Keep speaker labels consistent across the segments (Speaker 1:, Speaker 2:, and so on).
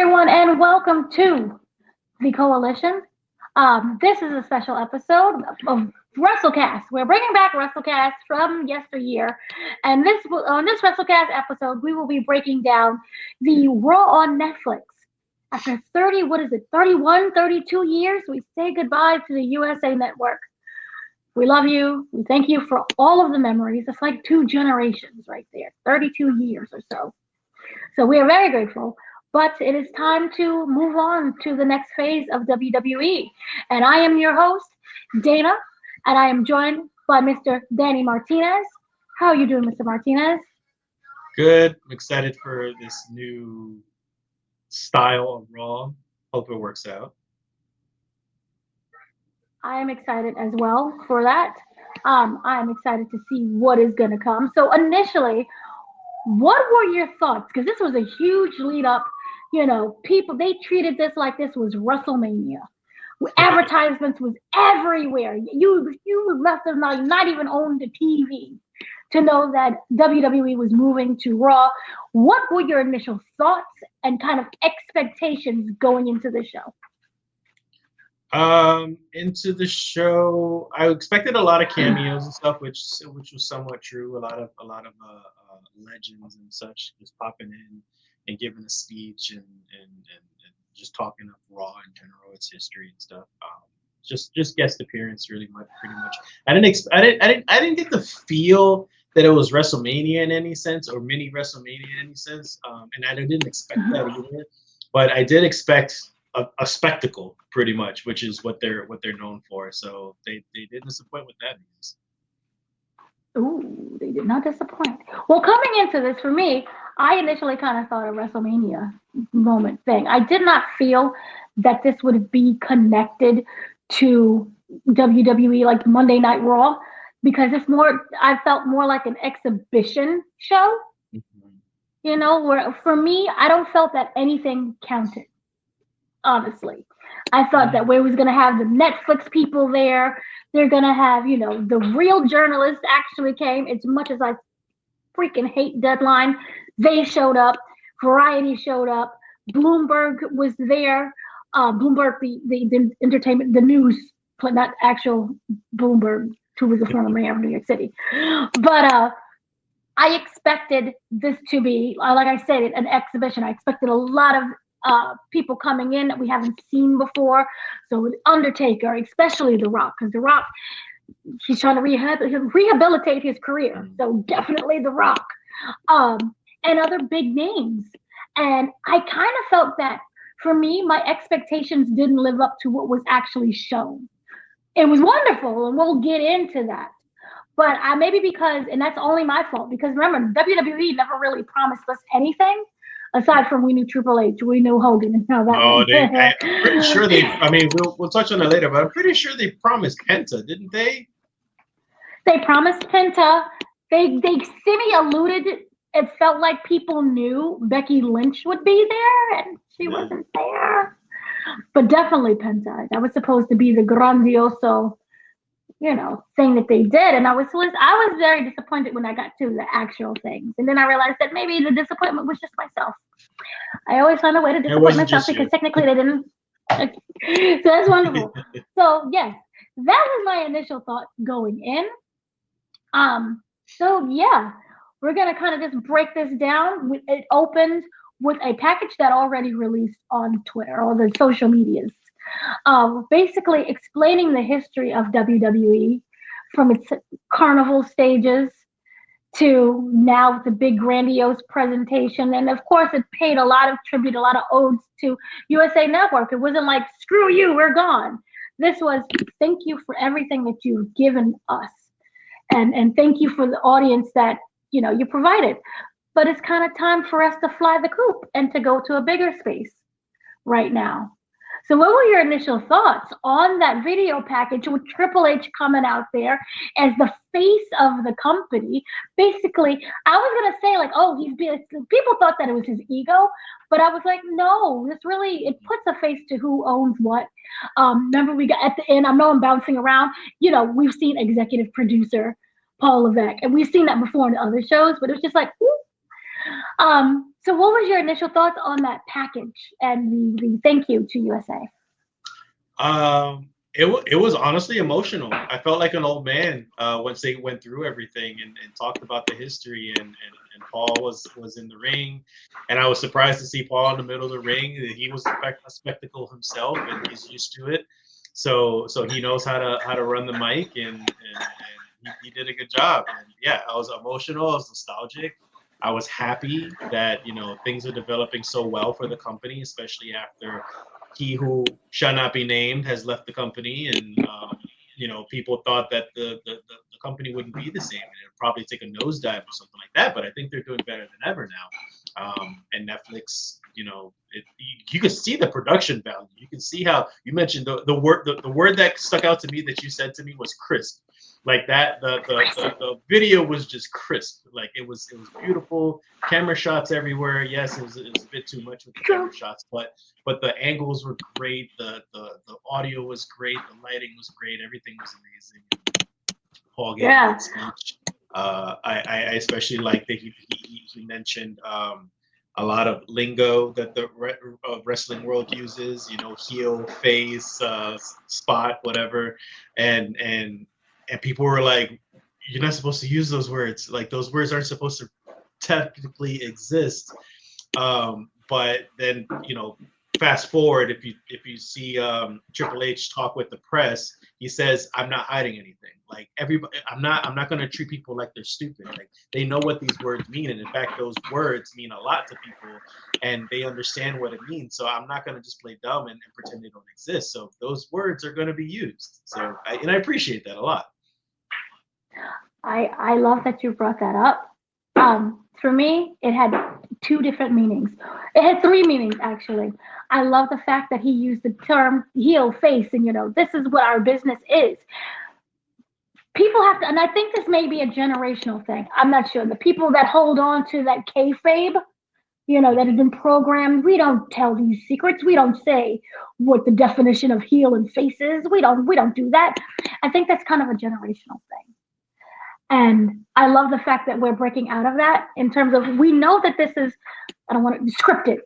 Speaker 1: everyone, and welcome to the Koalition. This is a special episode of WrestleCast. We're bringing back WrestleCast from yesteryear, and on this WrestleCast episode, we will be breaking down the Raw on Netflix. After 31, 32 years, we say goodbye to the USA Network. We love you. We thank you for all of the memories. It's like two generations right there, 32 years or so. So we are very grateful. But it is time to move on to the next phase of WWE. And I am your host, Dana, and I am joined by Mr. Danny Martinez. How are you doing, Mr. Martinez?
Speaker 2: Good. I'm excited for this new style of Raw. Hope it works out.
Speaker 1: I am excited as well for that. I'm excited to see what is going to come. So initially, what were your thoughts? Because this was a huge lead up. People, they treated this like this was WrestleMania. Advertisements was everywhere. You must have not even owned a TV to know that WWE was moving to Raw. What were your initial thoughts and kind of expectations going into the show?
Speaker 2: Into the show, I expected a lot of cameos and stuff, which was somewhat true. A lot of legends and such just popping in and giving a speech and just talking of Raw in general, its history and stuff. Just guest appearance, pretty much. I didn't get the feel that it was WrestleMania in any sense or mini WrestleMania in any sense, and I didn't expect that either. But I did expect a spectacle, pretty much, which is what they're known for. So they did disappoint with that news.
Speaker 1: Ooh, they did not disappoint. Well, coming into this, for me, I initially kind of thought a WrestleMania moment thing. I did not feel that this would be connected to WWE, like Monday Night Raw, because I felt more like an exhibition show.
Speaker 2: Mm-hmm.
Speaker 1: Where for me, I don't felt that anything counted. Honestly, I thought that we was gonna have the Netflix people there. They're gonna have, the real journalists actually came. As much as I freaking hate Deadline, they showed up. Variety showed up. Bloomberg was there. Bloomberg, the entertainment, the news, not actual Bloomberg, who was the former mayor of New York City. But I expected this to be, like I said, an exhibition. I expected a lot of people coming in that we haven't seen before. So with Undertaker, especially The Rock, because The Rock, he's trying to rehabilitate his career. So definitely The Rock, and other big names. And I kind of felt that for me, my expectations didn't live up to what was actually shown. It was wonderful, and we'll get into that. But maybe because, and that's only my fault, because remember, WWE never really promised us anything. Aside from we knew Triple H, we knew Hogan, and how that went.
Speaker 2: I'm pretty sure they. I mean, we'll touch on it later, but I'm pretty sure they promised Penta, didn't they?
Speaker 1: They promised Penta. They semi-alluded. It felt like people knew Becky Lynch would be there, and she wasn't there. But definitely Penta. That was supposed to be the grandioso, thing that they did. And I was very disappointed when I got to the actual things. And then I realized that maybe the disappointment was just myself. I always find a way to disappoint myself because technically they didn't. So that's wonderful. So yes, that was my initial thought going in. So yeah, we're gonna kind of just break this down. It opened with a package that already released on Twitter or the social medias. Basically explaining the history of WWE from its carnival stages to now the big grandiose presentation. And of course, it paid a lot of tribute, a lot of odes to USA Network. It wasn't like, screw you, we're gone. This was, thank you for everything that you've given us. And thank you for the audience that, you provided. But it's kind of time for us to fly the coop and to go to a bigger space right now. So what were your initial thoughts on that video package with Triple H coming out there as the face of the company? Basically, I was going to say like, oh, people thought that it was his ego, but I was like, no, it puts a face to who owns what. Remember we got at the end, I know I'm bouncing around, we've seen executive producer Paul Levesque, and we've seen that before in other shows, but it was just like, ooh. So what was your initial thoughts on that package and the thank you to USA?
Speaker 2: It was honestly emotional. I felt like an old man once they went through everything and talked about the history and Paul was in the ring, and I was surprised to see Paul in the middle of the ring. He was a spectacle himself, and he's used to it. So he knows how to run the mic, and he did a good job. And yeah, I was emotional. I was nostalgic. I was happy that things are developing so well for the company, especially after he who shall not be named has left the company, and people thought that the company wouldn't be the same, and it would probably take a nosedive or something like that. But I think they're doing better than ever now. And Netflix, you can see the production value. You can see how you mentioned the word that stuck out to me that you said to me was crisp. Like that, the video was just crisp. Like it was beautiful. Camera shots everywhere. Yes, it was a bit too much with the camera shots, but the angles were great. The audio was great. The lighting was great. Everything was amazing. Paul gave a good speech. I especially like that he mentioned a lot of lingo that the wrestling world uses. Heel, face, spot, whatever, and people were like, "You're not supposed to use those words. Like those words aren't supposed to technically exist." But then fast forward, if you see Triple H talk with the press, he says, "I'm not hiding anything. Like everybody, I'm not going to treat people like they're stupid. Like they know what these words mean, and in fact, those words mean a lot to people, and they understand what it means. So I'm not going to just play dumb and pretend they don't exist. So those words are going to be used. So I appreciate that a lot."
Speaker 1: I love that you brought that up. For me, it had two different meanings. It had three meanings actually. I love the fact that he used the term heel face, and this is what our business is. People have to, and I think this may be a generational thing. I'm not sure. The people that hold on to that kayfabe, that have been programmed. We don't tell these secrets. We don't say what the definition of heel and face is. We don't do that. I think that's kind of a generational thing. And I love the fact that we're breaking out of that in terms of we know that this is, I don't want to scripted.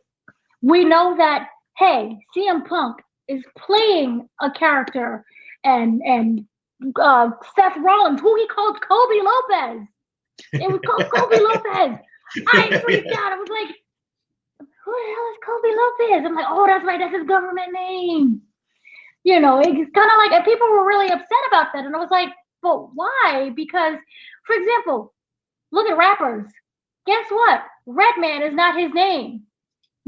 Speaker 1: We know that, hey, CM Punk is playing a character, and Seth Rollins, who he called Kobe Lopez. It was called Kobe Lopez. I freaked out. I was like, who the hell is Kobe Lopez? I'm like, oh, that's right, that's his government name. It's kind of like, and people were really upset about that. And I was like, but why? Because, for example, look at rappers. Guess what? Redman is not his name.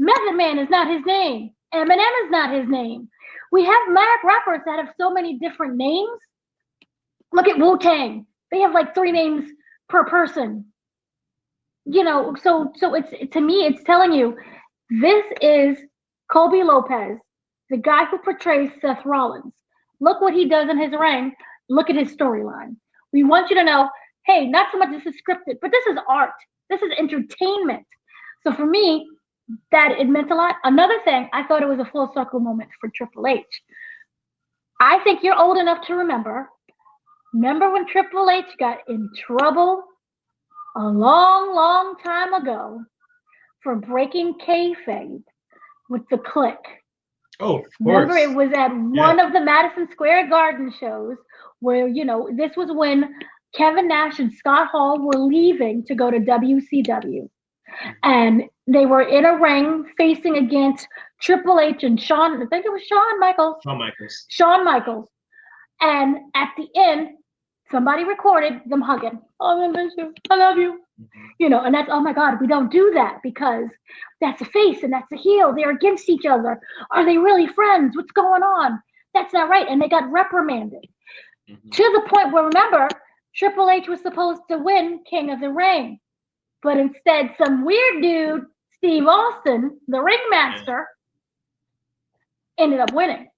Speaker 1: Method Man is not his name. Eminem is not his name. We have mad rappers that have so many different names. Look at Wu-Tang. They have like 3 names per person. So it's, to me, it's telling you this is Kobe Lopez, the guy who portrays Seth Rollins. Look what he does in his ring. Look at his storyline. We want you to know, hey, not so much this is scripted, but this is art. This is entertainment. So for me, that it meant a lot. Another thing, I thought it was a full circle moment for Triple H. I think you're old enough to remember. Remember when Triple H got in trouble a long, long time ago for breaking kayfabe with the Click?
Speaker 2: Oh, of course.
Speaker 1: Remember, it was at one of the Madison Square Garden shows where, this was when Kevin Nash and Scott Hall were leaving to go to WCW. And they were in a ring facing against Triple H and Shawn, I think it was Shawn Michaels. Shawn Michaels. And at the end, somebody recorded them hugging. Oh, I miss you. I love you. And that's, oh my God, we don't do that because that's a face and that's a heel. They're against each other. Are they really friends? What's going on? That's not right. And they got reprimanded to the point where, remember, Triple H was supposed to win King of the Ring. But instead, some weird dude, Steve Austin, the ringmaster, ended up winning.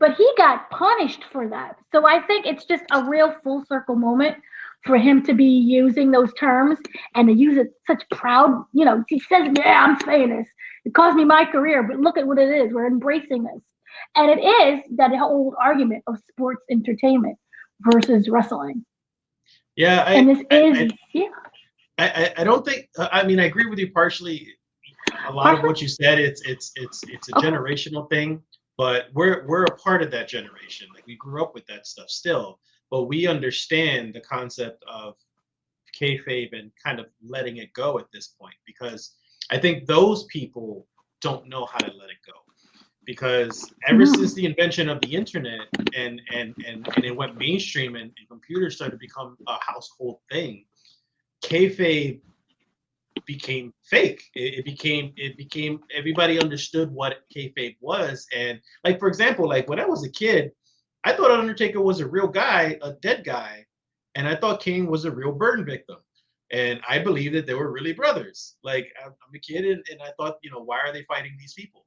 Speaker 1: But he got punished for that. So I think it's just a real full circle moment for him to be using those terms and to use it such proud, he says, yeah, I'm saying this. It cost me my career, but look at what it is. We're embracing this. And it is that whole argument of sports entertainment versus wrestling.
Speaker 2: Yeah.
Speaker 1: And this is.
Speaker 2: I don't think. I mean, I agree with you partially. A lot of
Speaker 1: Partially?
Speaker 2: what you said, it's a
Speaker 1: Okay.
Speaker 2: generational thing, but we're a part of that generation. Like we grew up with that stuff still, but we understand the concept of kayfabe and kind of letting it go at this point because I think those people don't know how to let it go because ever since
Speaker 1: Mhm.
Speaker 2: the invention of the internet and it went mainstream and computers started to become a household thing, kayfabe became fake. It became everybody understood what kayfabe was, and like for example, like when I was a kid, I thought Undertaker was a real guy, a dead guy, and I thought King was a real burn victim, and I believed that they were really brothers. Like I'm a kid, and I thought, why are they fighting these people?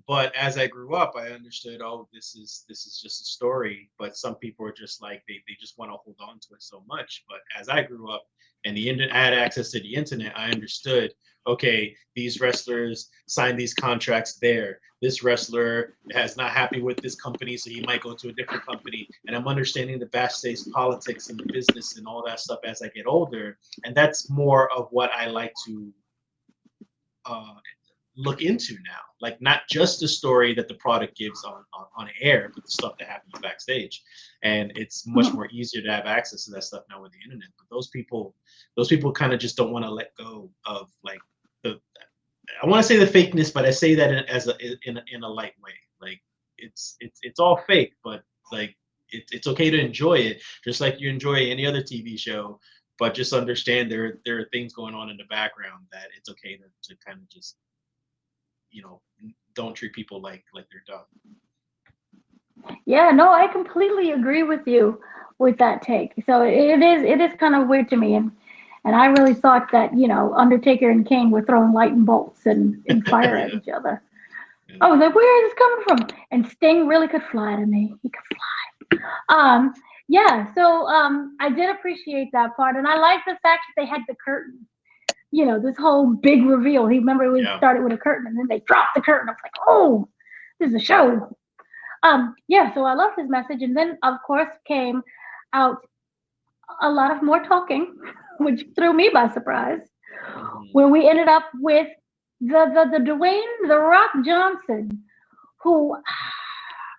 Speaker 2: But as I grew up, I understood, oh, this is just a story. But some people are just like they just want to hold on to it so much. But as I grew up and the internet I had access to the internet, I understood, okay, these wrestlers signed these contracts there. This wrestler has not happy with this company, so he might go to a different company. And I'm understanding the backstage politics and the business and all that stuff as I get older. And that's more of what I like to uh, look into now. Like not just the story that the product gives on air, but the stuff that happens backstage. And it's much
Speaker 1: Mhm.
Speaker 2: more easier to have access to that stuff now with the internet. But those people kind of just don't want to let go of like the. I want to say the fakeness, but I say that in a light way. Like it's all fake, but like it's okay to enjoy it, just like you enjoy any other TV show. But just understand there are things going on in the background that it's okay to kind of just you know don't treat people like they're dumb.
Speaker 1: Yeah, no, I completely agree with you with that take. So it is kind of weird to me, and I really thought that Undertaker and Kane were throwing lightning bolts and fire at
Speaker 2: Yeah,
Speaker 1: each other.
Speaker 2: yeah.
Speaker 1: I was like, where is this coming from? And Sting really could fly to me. He could fly. Yeah. So I did appreciate that part, and I like the fact that they had the curtain. This whole big reveal. He remember it was
Speaker 2: Yeah.
Speaker 1: started with a curtain, and then they dropped the curtain. I was like, oh, this is a show. Yeah, so I love his message. And then, of course, came out a lot of more talking, which threw me by surprise,
Speaker 2: Mhm.
Speaker 1: where we ended up with the Dwayne The Rock Johnson, who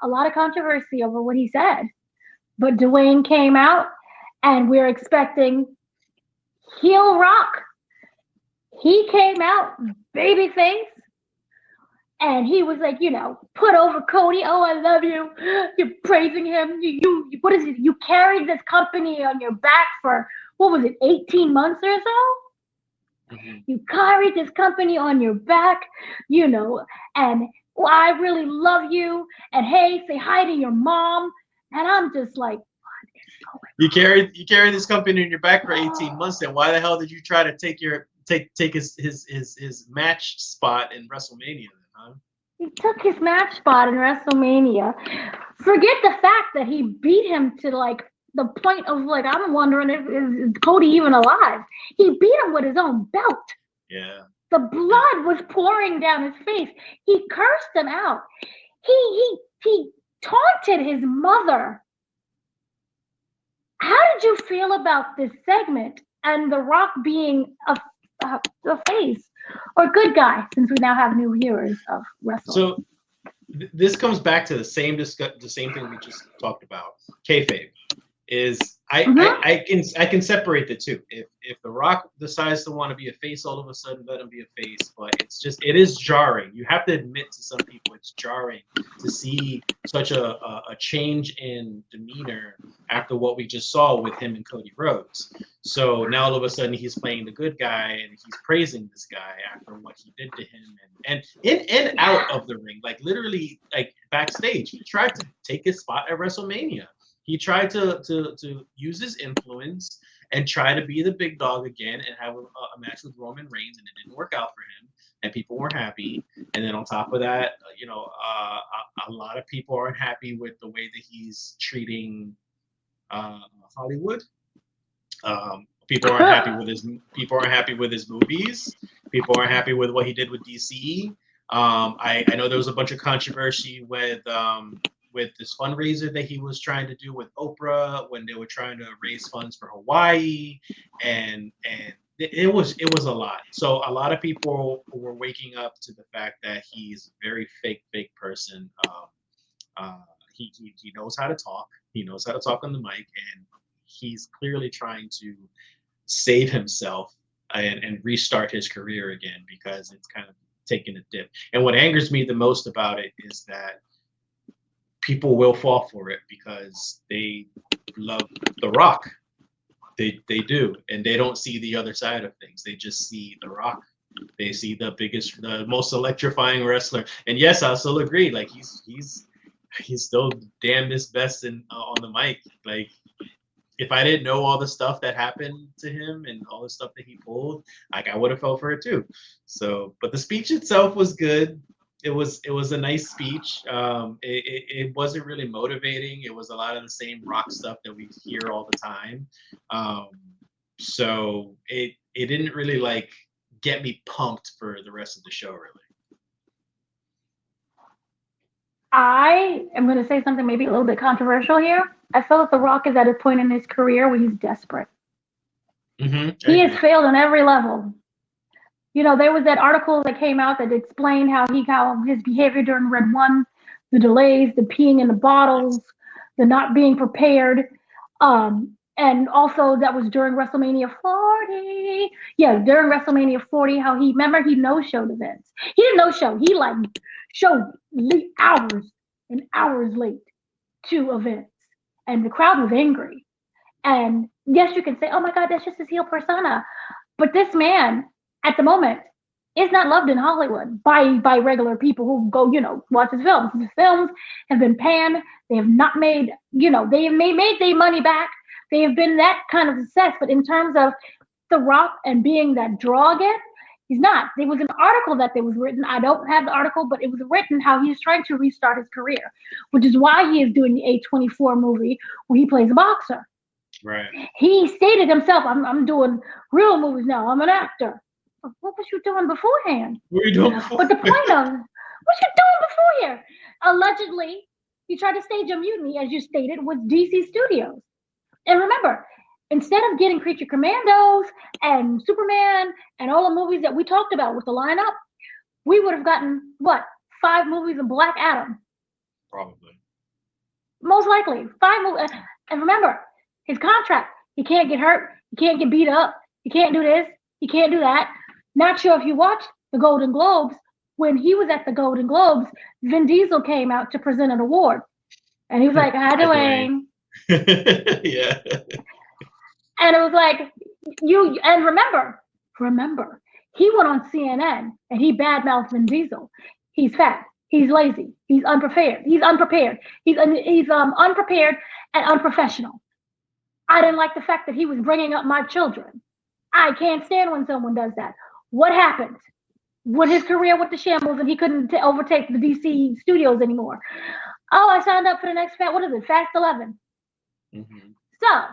Speaker 1: a lot of controversy over what he said. But Dwayne came out, and we're expecting heel Rock. He came out babyface, and he was like, put over Cody. Oh, I love you. You're praising him. What is it? You carried this company on your back for what was it, 18 months or so?
Speaker 2: Mhm.
Speaker 1: You carried this company on your back, and well, I really love you. And hey, say hi to your mom. And I'm just like, what is
Speaker 2: You carried this company in your back for
Speaker 1: going
Speaker 2: 18
Speaker 1: on?
Speaker 2: months. Then why the hell did you try to take his match spot in WrestleMania? Then, huh?
Speaker 1: He took his match spot in WrestleMania. Forget the fact that he beat him to like the point of like I'm wondering if is Cody even alive. He beat him with his own belt.
Speaker 2: Yeah,
Speaker 1: The
Speaker 2: yeah.
Speaker 1: blood was pouring down his face. He cursed him out. He taunted his mother. How did you feel about this segment and The Rock being a face or good guy? Since we now have new viewers of wrestling.
Speaker 2: So this comes back to the same thing we just talked about. Kayfabe is
Speaker 1: Mm-hmm.
Speaker 2: I can separate the two. If The Rock decides to want to be a face, all of a sudden let him be a face. But it is jarring. You have to admit to some people it's jarring to see such a change in demeanor after what we just saw with him and Cody Rhodes. So now all of a sudden he's playing the good guy and he's praising this guy after what he did to him and in and out of the ring, like literally like backstage. He tried to take his spot at WrestleMania. He tried to use his influence and try to be the big dog again and have a match with Roman Reigns, and it didn't work out for him, and people weren't happy. And then on top of that, a lot of people aren't happy with the way that he's treating uh, Hollywood. People aren't happy with his movies. People aren't happy with what he did with DC. I know there was a bunch of controversy with with this fundraiser that he was trying to do with Oprah when they were trying to raise funds for Hawaii, and it was a lot. So a lot of people were waking up to the fact that he's a very fake person. He knows how to talk. He knows how to talk on the mic, and he's clearly trying to save himself and restart his career again because it's kind of taking a dip. And what angers me the most about it is that people will fall for it because they love The Rock. They do, and they don't see the other side of things. They just see The Rock. They see the most electrifying wrestler. And yes, I still agree. Like he's still damnedest best on the mic. Like if I didn't know all the stuff that happened to him and all the stuff that he pulled, like I would have felt for it too. So, but the speech itself was good. It was a nice speech. It wasn't really motivating. It was a lot of the same rock stuff that we hear all the time. So it didn't really like get me pumped for the rest of the show really.
Speaker 1: I am going to say something maybe a little bit controversial here. I feel that The Rock is at a point in his career where he's desperate. He has failed on every level. You know, there was that article that came out that explained how his behavior during Red One, the delays, the peeing in the bottles, the not being prepared, and also that was during WrestleMania 40. Yeah, during WrestleMania 40, how he no-showed events. He didn't no-show. He like showed hours and hours late to events, and the crowd was angry. And yes, you can say, "Oh my God, that's just his heel persona," but this man at the moment is not loved in Hollywood by regular people who go, watch his films. His films have been panned. They have not made, they have made their money back. They have been that kind of success. But in terms of The Rock and being that draw again, he's not. There was an article that was written. I don't have the article, but it was written how he's trying to restart his career, which is why he is doing the A24 movie where he plays a boxer.
Speaker 2: Right.
Speaker 1: He stated himself, I'm doing real movies now. I'm an actor. What was you doing beforehand?
Speaker 2: What were you doing before?
Speaker 1: But the point of what you doing before here? Allegedly, he tried to stage a mutiny, as you stated, with DC Studios. And remember, instead of getting Creature Commandos and Superman and all the movies that we talked about with the lineup, we would have gotten, 5 movies of Black Adam?
Speaker 2: Probably.
Speaker 1: Most likely. 5 movies. And remember, his contract, he can't get hurt, he can't get beat up, he can't do this, he can't do that. Not sure if you watched the Golden Globes. When he was at the Golden Globes, Vin Diesel came out to present an award. And he was like, "Hi, Dwayne."
Speaker 2: Yeah.
Speaker 1: And it was like, and remember, he went on CNN and he badmouthed Vin Diesel. He's fat. He's lazy. He's unprepared. He's unprepared and unprofessional. I didn't like the fact that he was bringing up my children. I can't stand when someone does that. What happened? When his career went to shambles and he couldn't overtake the DC studios anymore. Oh, I signed up for the next Fast 11.
Speaker 2: Mm-hmm.
Speaker 1: So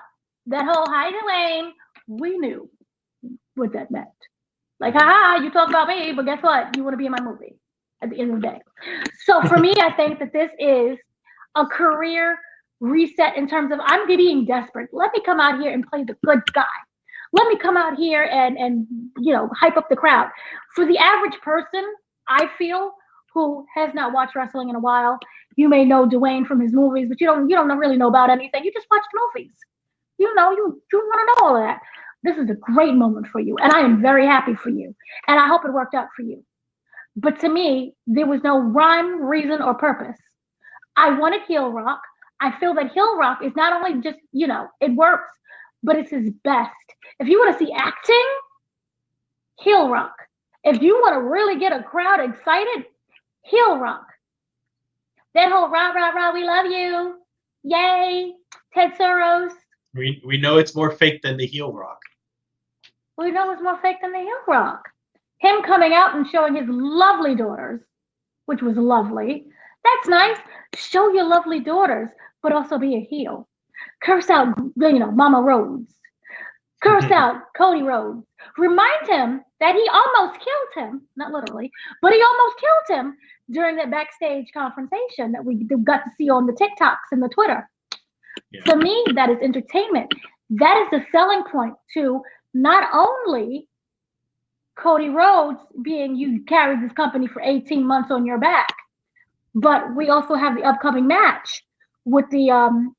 Speaker 1: that whole "Hi, Dwayne," we knew what that meant. Like, haha, you talk about me, but guess what? You want to be in my movie at the end of the day. So for me, I think that this is a career reset in terms of I'm being desperate. Let me come out here and play the good guy. Let me come out here and hype up the crowd. For the average person, I feel, who has not watched wrestling in a while, you may know Dwayne from his movies, but you don't really know about anything. You just watch the movies. You want to know all of that. This is a great moment for you, and I am very happy for you, and I hope it worked out for you. But to me, there was no rhyme, reason, or purpose. I wanted heel Rock. I feel that heel Rock is not only just, it works, but it's his best. If you want to see acting, heel Rock. If you want to really get a crowd excited, heel Rock. That whole rah, rah, rah, we love you. Yay. Ted Soros.
Speaker 2: We know it's more fake than the heel Rock.
Speaker 1: We know it's more fake than the heel Rock. Him coming out and showing his lovely daughters, which was lovely. That's nice. Show your lovely daughters, but also be a heel. Curse out, Mama Rhodes. Curse out Cody Rhodes. Remind him that he almost killed him, not literally, but he almost killed him during that backstage confrontation that we got to see on the TikToks and the Twitter.
Speaker 2: Yeah.
Speaker 1: To me, that is entertainment. That is the selling point to not only Cody Rhodes being you carried this company for 18 months on your back, but we also have the upcoming match with the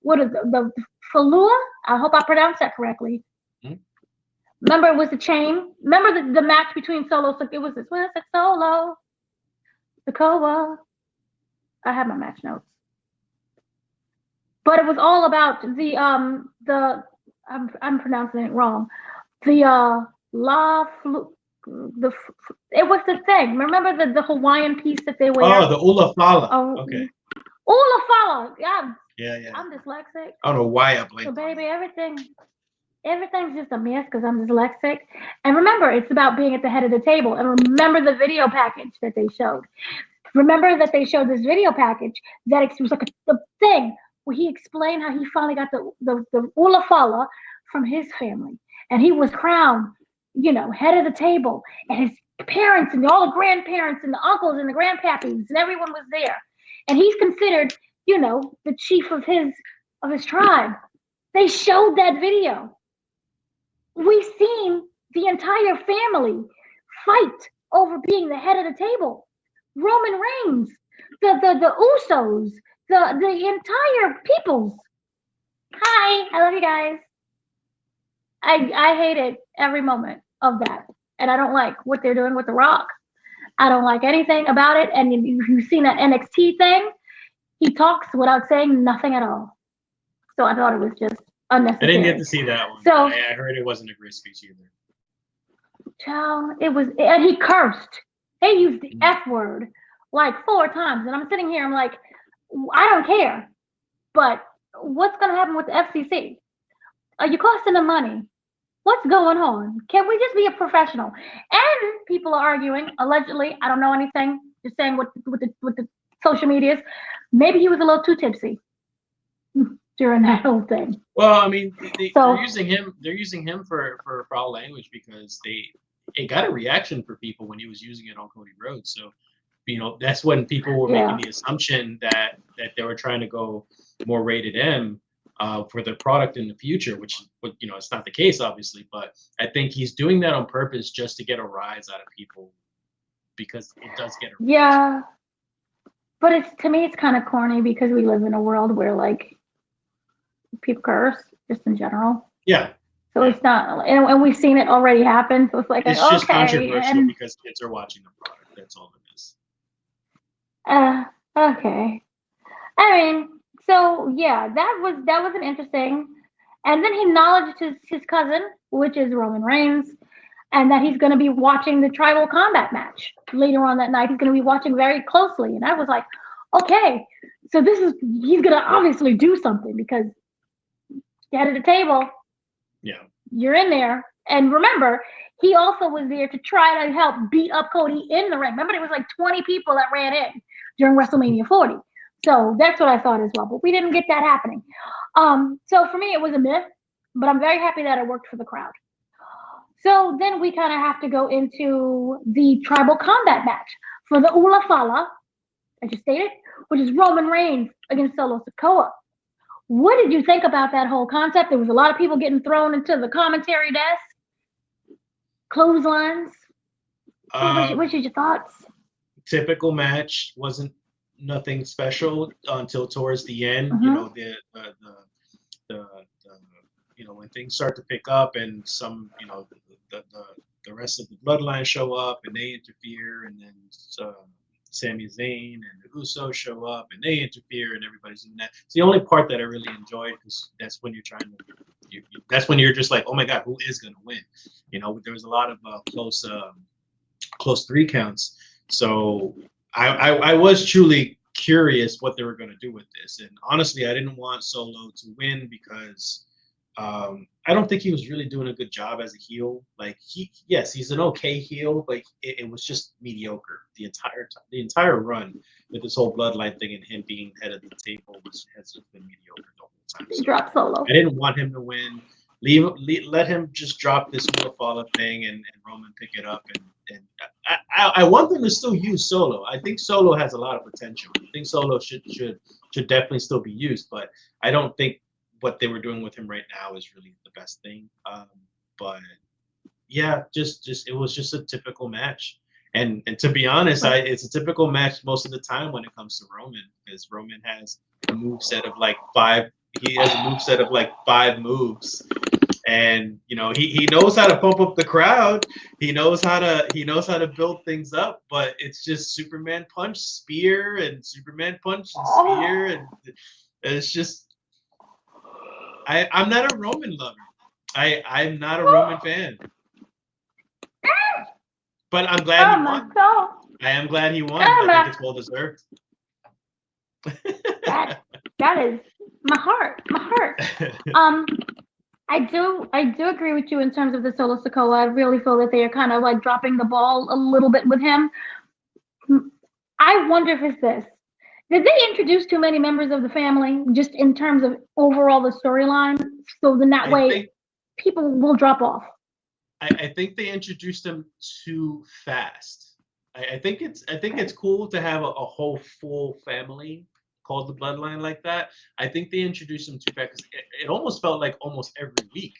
Speaker 1: what is the Falua? I hope I pronounced that correctly. Remember, it was the chain. Remember the match between Solo. It was Solo, Sokoa. I have my match notes, but it was all about the I'm pronouncing it wrong. The La Flu. It was the thing. Remember the Hawaiian piece that they wear?
Speaker 2: Oh, the Ula Fala.
Speaker 1: Oh,
Speaker 2: Okay.
Speaker 1: Ula Fala. Yeah.
Speaker 2: Yeah.
Speaker 1: I'm dyslexic.
Speaker 2: I don't know why I blanked.
Speaker 1: So baby, everything's just a mess because I'm dyslexic. And remember, it's about being at the head of the table. And remember the video package that they showed. Remember that they showed this video package that it was like a thing where he explained how he finally got the Ula Fala from his family. And he was crowned, head of the table. And his parents and all the grandparents and the uncles and the grandpappies and everyone was there. And he's considered, the chief of his tribe. They showed that video. We've seen the entire family fight over being the head of the table. Roman Reigns, the Usos, the entire peoples. Hi, I love you guys. I hated every moment of that. And I don't like what they're doing with The Rock. I don't like anything about it. And you've seen that NXT thing. He talks without saying nothing at all. So I thought it was just unnecessary.
Speaker 2: I didn't get to see that one.
Speaker 1: So
Speaker 2: I heard it wasn't a great speech either.
Speaker 1: Child, it was, and he cursed. They used the F word like 4 times. And I'm sitting here, I'm like, I don't care. But what's going to happen with the FCC? Are you costing them money? What's going on? Can we just be a professional? And people are arguing, allegedly, I don't know anything, just saying what the social medias, maybe he was a little too tipsy during that whole thing.
Speaker 2: Well, I mean, they're using him. They're using him for foul language because it got a reaction for people when he was using it on Cody Rhodes. So, that's when people were making the assumption that they were trying to go more rated M for the product in the future, which it's not the case, obviously. But I think he's doing that on purpose just to get a rise out of people because it does get a reaction.
Speaker 1: Yeah, but to me, it's kind of corny because we live in a world where people curse just in general.
Speaker 2: Yeah.
Speaker 1: So it's not, and we've seen it already happen. So it's like,
Speaker 2: it's just controversial because kids are watching the product. That's all it is.
Speaker 1: Okay. I mean, so yeah, that was an interesting. And then he acknowledged his cousin, which is Roman Reigns, and that he's going to be watching the tribal combat match later on that night. He's going to be watching very closely. And I was like, okay, so he's going to obviously do something because head of the table.
Speaker 2: Yeah.
Speaker 1: You're in there. And remember, he also was there to try to help beat up Cody in the ring. Remember, there was like 20 people that ran in during WrestleMania 40. So that's what I thought as well. But we didn't get that happening. So for me, it was a myth, but I'm very happy that it worked for the crowd. So then we kind of have to go into the tribal combat match for the Ula Fala, I just stated, which is Roman Reigns against Solo Sikoa. What did you think about that whole concept? There was a lot of people getting thrown into the commentary desk, clotheslines. What are your thoughts?
Speaker 2: Typical match, wasn't nothing special until towards the end. The when things start to pick up and some the rest of the bloodline show up and they interfere, and then Sami Zayn and the Usos show up and they interfere, and everybody's in that. It's the only part that I really enjoyed because that's when you're trying to. That's when you're just like, oh my God, who is going to win? There was a lot of close 3 counts. So I was truly curious what they were going to do with this. And honestly, I didn't want Solo to win because I don't think he was really doing a good job as a heel. Like he's an okay heel, but it was just mediocre the entire time. The entire run with this whole bloodline thing and him being head of the table has just been mediocre the whole time. So
Speaker 1: Drop Solo.
Speaker 2: I didn't want him to win. Let him just drop this Wheel of Fallen thing and Roman pick it up and I want them to still use Solo. I think Solo has a lot of potential. I think Solo should definitely still be used, but I don't think what they were doing with him right now is really the best thing. But yeah, just it was just a typical match. And to be honest, it's a typical match most of the time when it comes to Roman, because Roman has a move set of like five. He has a move set of like 5 moves, and he knows how to pump up the crowd. He knows how to build things up, but it's just Superman punch, spear, and Superman punch and spear, and it's just I'm not a Roman lover. I'm not a Roman fan. But I'm glad he won. I am glad he won. I think it's well deserved.
Speaker 1: That is my heart. I do agree with you in terms of the Solo Sikoa. I really feel that they are kind of like dropping the ball a little bit with him. I wonder if it's this. Did they introduce too many members of the family just in terms of overall the storyline? So then that way people will drop off.
Speaker 2: I think they introduced them too fast. I think it's cool to have a whole full family called the Bloodline like that. I think they introduced them too fast because it almost felt like almost every week,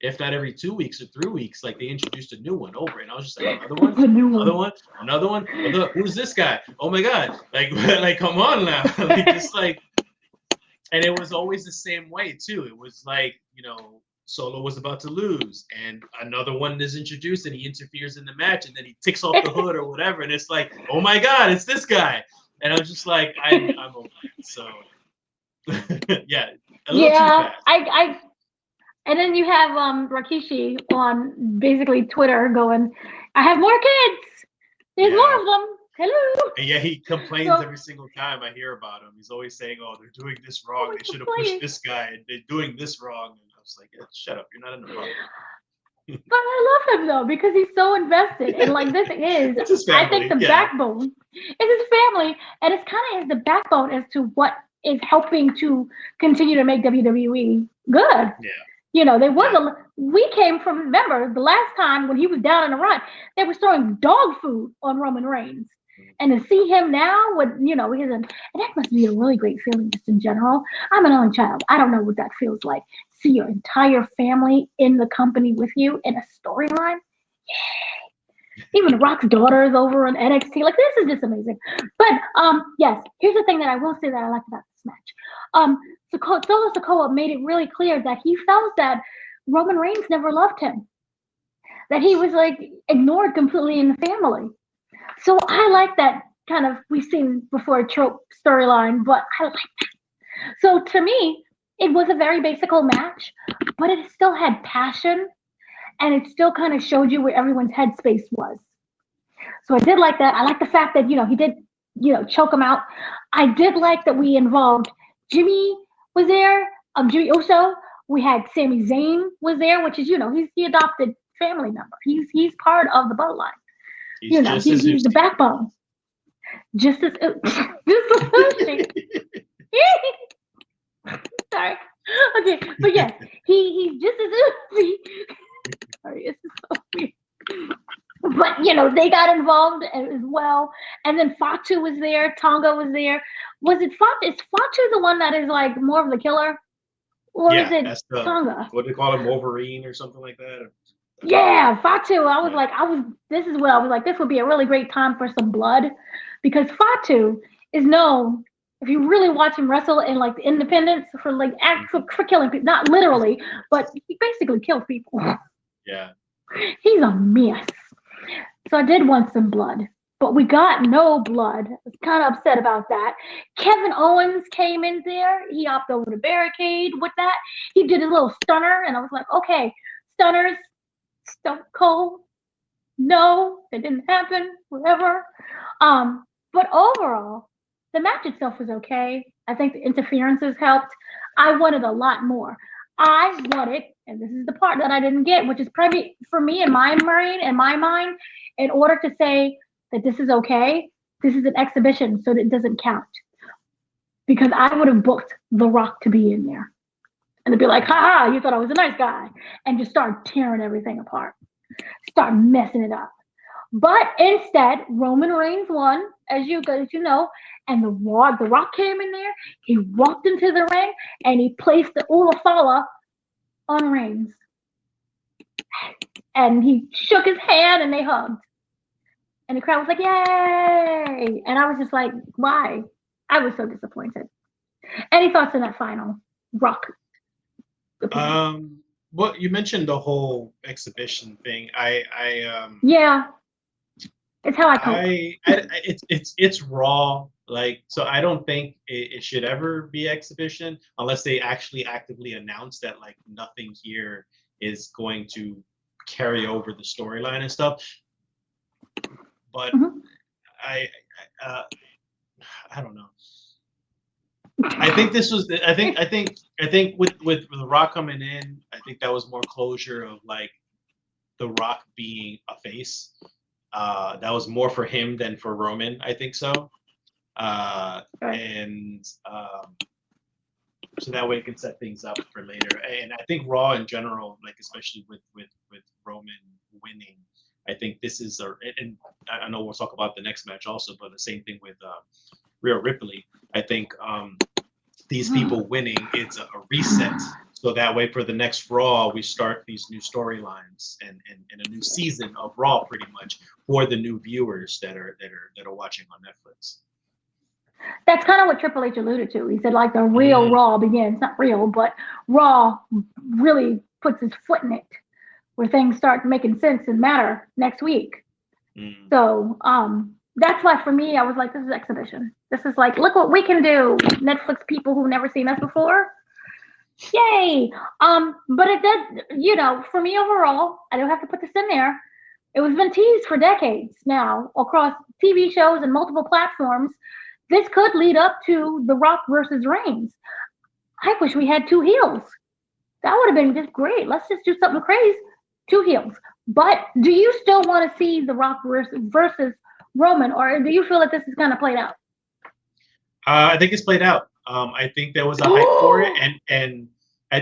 Speaker 2: if not every 2 weeks or 3 weeks, like they introduced a new one over, and I was just like, another one. Who's this guy? Oh my god! Like come on now! And it was always the same way too. It was like Solo was about to lose, and another one is introduced, and he interferes in the match, and then he takes off the hood or whatever, and it's like, oh my god, it's this guy, and I was just like, I'm over it. So yeah, a little too fast.
Speaker 1: And then you have Rikishi on basically Twitter going, "I have more kids. There's more of them. Hello."
Speaker 2: And yeah, he complains every single time I hear about him. He's always saying, "Oh, they're doing this wrong. They should have pushed this guy. And they're doing this wrong." And I was like, yeah, "Shut up. You're not in the problem."
Speaker 1: But I love him though because he's so invested, and like this is,
Speaker 2: it's his family.
Speaker 1: I think the backbone. It's his family, and it's kind of the backbone as to what is helping to continue to make WWE good.
Speaker 2: Yeah.
Speaker 1: We came from, remember, the last time when he was down in the run, they were throwing dog food on Roman Reigns. And to see him now with, and that must be a really great feeling just in general. I'm an only child. I don't know what that feels like. See your entire family in the company with you in a storyline. Yeah. Even Rock's daughter is over in NXT. Like, this is just amazing. But yes, here's the thing that I will say that I liked about this match. Solo Sikoa made it really clear that he felt that Roman Reigns never loved him. That he was like ignored completely in the family. So I like that kind of, we've seen before, trope storyline, but I like that. So to me, it was a very basic match, but it still had passion, and it still kind of showed you where everyone's headspace was. So I did like that. I like the fact that, he did, choke him out. I did like that we involved Jimmy was there, Jimmy Uso. We had Sami Zayn was there, which is, he's the adopted family member. He's part of the bloodline. He's the backbone. Just as sorry. Okay, but yes, he's just as sorry, this is so weird. But they got involved as well, and then Fatu was there. Tonga was there. Was it Fatu? Is Fatu the one that is like more of the killer, or is it Tonga?
Speaker 2: What do they call him, Wolverine or something like that?
Speaker 1: Yeah, Fatu. This is what I was like, this would be a really great time for some blood, because Fatu is known, if you really watch him wrestle in like the independents, for like for killing people, not literally, but he basically kills people.
Speaker 2: Yeah.
Speaker 1: He's a mess. So I did want some blood, but we got no blood. I was kind of upset about that. Kevin Owens came in there. He hopped over the barricade with that. He did his little stunner, and I was like, okay, stunners, Stone Cold. No, it didn't happen. Whatever. But overall, the match itself was okay. I think the interferences helped. I wanted a lot more. I wanted, and this is the part that I didn't get, which is probably for me in my mind, in order to say that this is okay, this is an exhibition, so that it doesn't count. Because I would have booked The Rock to be in there. and they'd be like, "Ha ha, you thought I was a nice guy," and just start tearing everything apart, start messing it up. But instead, Roman Reigns won, as you know, and the Rock came in there. He walked into the ring and he placed the Ulafala on Reigns, and he shook his hand and they hugged, and the crowd was like, "Yay!" And I was just like, "Why?" I was so disappointed. Any thoughts on that final Rock opinion?
Speaker 2: Well, you mentioned the whole exhibition thing.
Speaker 1: Yeah, it's how I cope.
Speaker 2: It's Raw. Like, so I don't think it should ever be exhibition unless they actually actively announce that like nothing here is going to carry over the storyline and stuff. But
Speaker 1: Mhm.
Speaker 2: I, uh, I don't know. I think this was. I think with The Rock coming in, I think that was more closure of like The Rock being a face. That was more for him than for Roman. I think so.
Speaker 1: Right.
Speaker 2: And so that way it can set things up for later. And I think Raw in general, like especially with Roman winning, I think this is and I know we'll talk about the next match also, but the same thing with Rhea Ripley. I think these people winning, it's a reset. So that way for the next Raw, we start these new storylines and a new season of Raw pretty much for the new viewers that are watching on Netflix.
Speaker 1: That's kind of what Triple H alluded to. He said like the real
Speaker 2: Mm,
Speaker 1: Raw begins, not real, but Raw really puts his foot in it, where things start making sense and matter next week.
Speaker 2: mm.
Speaker 1: So that's why for me I was like, this is exhibition. This is like, look what we can do. Netflix people who've never seen us before. Yay. But it did, for me overall, I don't have to put this in there. It was been teased for decades now across TV shows and multiple platforms. This could lead up to The Rock versus Reigns. I wish we had two heels. That would have been just great. Let's just do something crazy. Two heels. But do you still want to see The Rock versus Roman, or do you feel that this is kind of played out?
Speaker 2: I think it's played out. I think there was a hype for it, and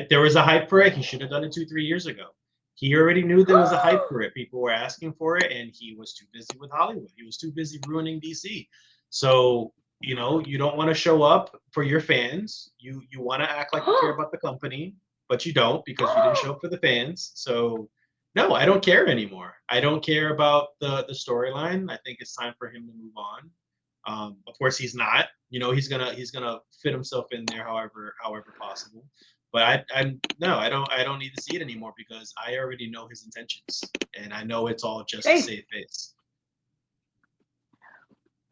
Speaker 2: there was a hype for it. He should have done it 2, 3 years ago. He already knew there was a hype for it. People were asking for it, and he was too busy with Hollywood. He was too busy ruining DC. So you don't want to show up for your fans. You want to act like you care about the company, but you don't because you didn't show up for the fans. So no, I don't care anymore. I don't care about the storyline. I think it's time for him to move on. Of course, he's not. He's gonna fit himself in there however possible. But I don't need to see it anymore because I already know his intentions, and I know it's all just to
Speaker 1: Hey,
Speaker 2: save face.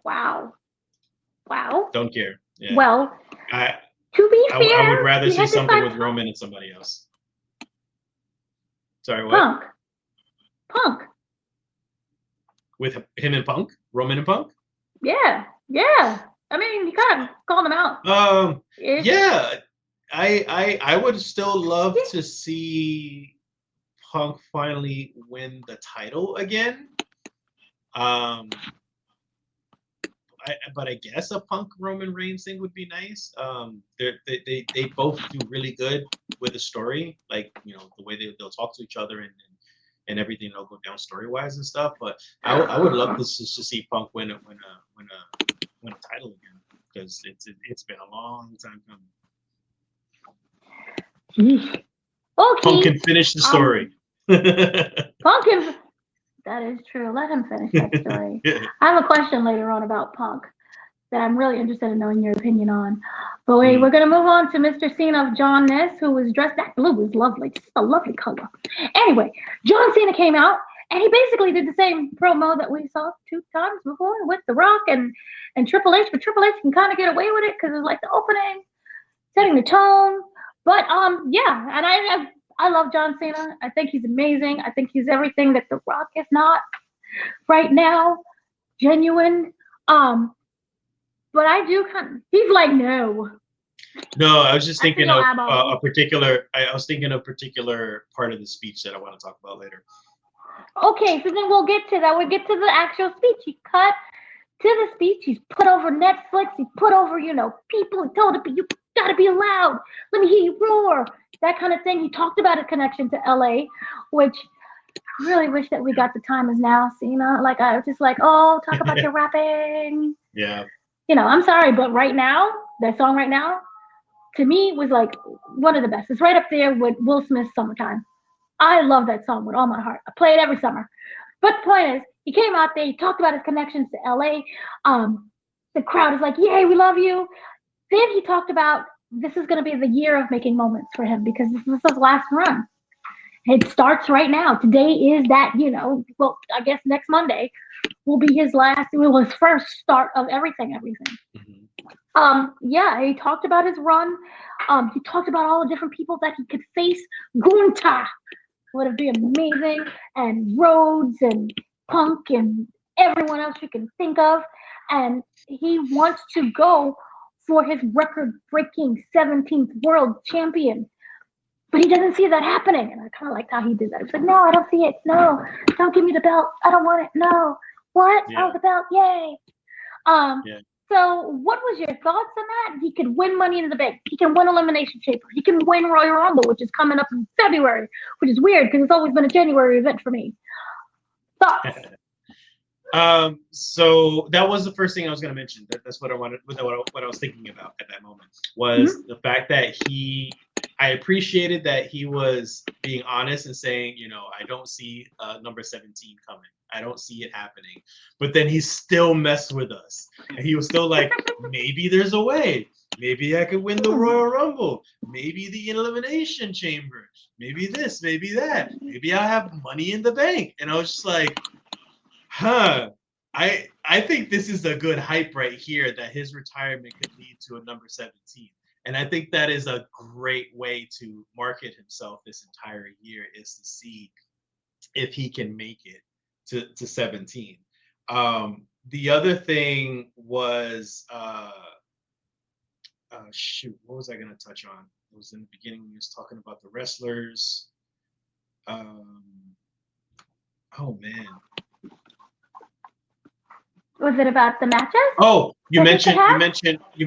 Speaker 1: wow. Wow.
Speaker 2: Don't care. Yeah,
Speaker 1: Well,
Speaker 2: I
Speaker 1: to be
Speaker 2: I would
Speaker 1: fair,
Speaker 2: rather
Speaker 1: we
Speaker 2: see
Speaker 1: had this
Speaker 2: something
Speaker 1: like
Speaker 2: with Roman and somebody else. Sorry, what?
Speaker 1: Punk. Punk.
Speaker 2: With him and Punk, Roman and Punk?
Speaker 1: Yeah. Yeah. I mean, you kind of called them out ish.
Speaker 2: Yeah, I would still love
Speaker 1: Yeah.
Speaker 2: to see Punk finally win the title again. Um, but I guess a Punk Roman Reigns thing would be nice. They both do really good with a story, like the way they'll talk to each other and everything. They'll go down story wise and stuff. But I would love to see Punk win a title again because it's been a long time coming.
Speaker 1: Yeesh.
Speaker 2: Punk
Speaker 1: Okay.
Speaker 2: can finish the story.
Speaker 1: Punk can. That is true. Let him finish that story. I have a question later on about Punk that I'm really interested in knowing your opinion on. But wait,
Speaker 2: Mm,
Speaker 1: we're gonna move on to Mr. Cena of John Ness, who was dressed. That blue was lovely, just a lovely color. Anyway, John Cena came out and he basically did the same promo that we saw 2 times before with The Rock and Triple H. But Triple H can kind of get away with it because it was like the opening, setting the tone. But yeah, and I love John Cena. I think he's amazing. I think he's everything that The Rock is not right now. Genuine. Um, but I do kind of, he's like, no.
Speaker 2: no, I was just
Speaker 1: I see
Speaker 2: thinking
Speaker 1: your
Speaker 2: of
Speaker 1: eyeball.
Speaker 2: a particular. I was thinking of a particular part of the speech that I want to talk about later.
Speaker 1: Okay, so then we'll get to that. We'll get to the actual speech. He cut to the speech. He's put over Netflix. He put over, people. He told the people, gotta be loud. Let me hear you roar. That kind of thing. He talked about his connection to LA, which I really wish that we got the time is now, Cena. Like I was just like, oh, talk about your rapping.
Speaker 2: Yeah.
Speaker 1: I'm sorry, but right now, that song right now, to me was like one of the best. It's right up there with Will Smith's Summertime. I love that song with all my heart. I play it every summer. But the point is, he came out there, he talked about his connections to LA. The crowd is like, yay, we love you. Then he talked about this is going to be the year of making moments for him because this is his last run. It starts right now. Today is that, well, I guess next Monday will be his last, well, his first start of everything.
Speaker 2: Mhm.
Speaker 1: Yeah, he talked about his run. He talked about all the different people that he could face. Gunta would be amazing, and Rhodes and Punk and everyone else you can think of. And he wants to go for his record-breaking 17th world champion. But he doesn't see that happening. And I kind of liked how he did that. He was like, no, I don't see it. No, don't give me the belt. I don't want it. No. What?
Speaker 2: Yeah.
Speaker 1: Oh, the belt. Yay. Um,
Speaker 2: Yeah.
Speaker 1: so what was your thoughts on that? He could win Money in the Bank. He can win Elimination Chamber. He can win Royal Rumble, which is coming up in February, which is weird because it's always been a January event for me. Thoughts?
Speaker 2: So that was the first thing I was going to mention. That's what I wanted, what I was thinking about at that moment was the fact that I appreciated that he was being honest and saying, I don't see number 17 coming. I don't see it happening. But then he still messed with us. And he was still like, maybe there's a way. Maybe I could win the Royal Rumble. Maybe the Elimination Chamber. Maybe this, maybe that. Maybe I'll have Money in the Bank. And I was just like, I think this is a good hype right here that his retirement could lead to a number 17. And I think that is a great way to market himself this entire year is to see if he can make it to 17. The other thing was shoot, what was I gonna touch on? It was in the beginning when he was talking about the wrestlers. Oh man.
Speaker 1: Was it about the matches?
Speaker 2: Oh, you
Speaker 1: that he could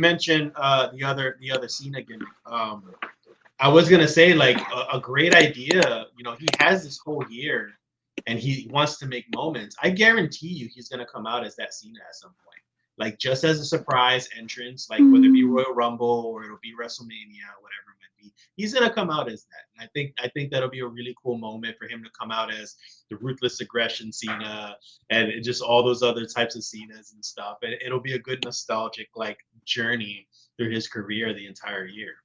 Speaker 2: mentioned
Speaker 1: have?
Speaker 2: the other Cena gimmick. I was gonna say like a great idea. He has this whole year, and he wants to make moments. I guarantee you, he's gonna come out as that Cena at some point, like just as a surprise entrance, like whether it be Royal Rumble or it'll be WrestleMania, whatever it might be. He's gonna come out as that, and I think that'll be a really cool moment for him to come out as the ruthless aggression Cena and just all those other types of Cenas and stuff. And it'll be a good nostalgic like journey through his career the entire year.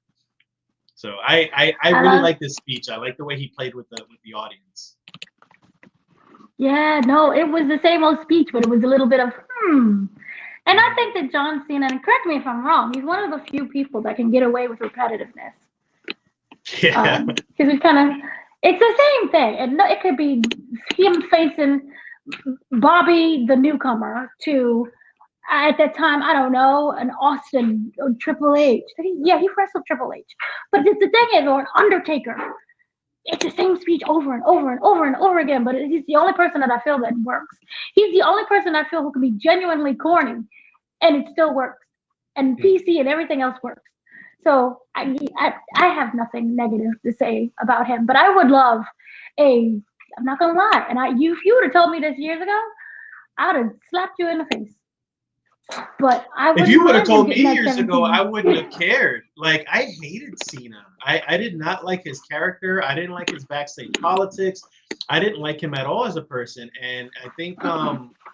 Speaker 2: So I really like this speech. I like the way he played with the audience.
Speaker 1: Yeah, no, it was the same old speech, but it was a little bit of And I think that John Cena, and correct me if I'm wrong, he's one of the few people that can get away with repetitiveness.
Speaker 2: Yeah.
Speaker 1: Because it's the same thing. And it could be him facing Bobby, the newcomer, to at that time, I don't know, an Austin or Triple H. Yeah, he wrestled Triple H. But the thing is, or an Undertaker, it's the same speech over and over and over and over again. But he's the only person that I feel that works. He's the only person I feel who can be genuinely corny, and it still works. And PC and everything else works. So I have nothing negative to say about him. But I would love I'm not gonna lie, and if you would have told me this years ago, I would have slapped you in the face. But I
Speaker 2: If
Speaker 1: wouldn't
Speaker 2: you would have
Speaker 1: mind him
Speaker 2: told me
Speaker 1: getting that
Speaker 2: years ago,
Speaker 1: 17.
Speaker 2: I wouldn't have cared. Like I hated Cena. I did not like his character. I didn't like his backstage politics. I didn't like him at all as a person. And I think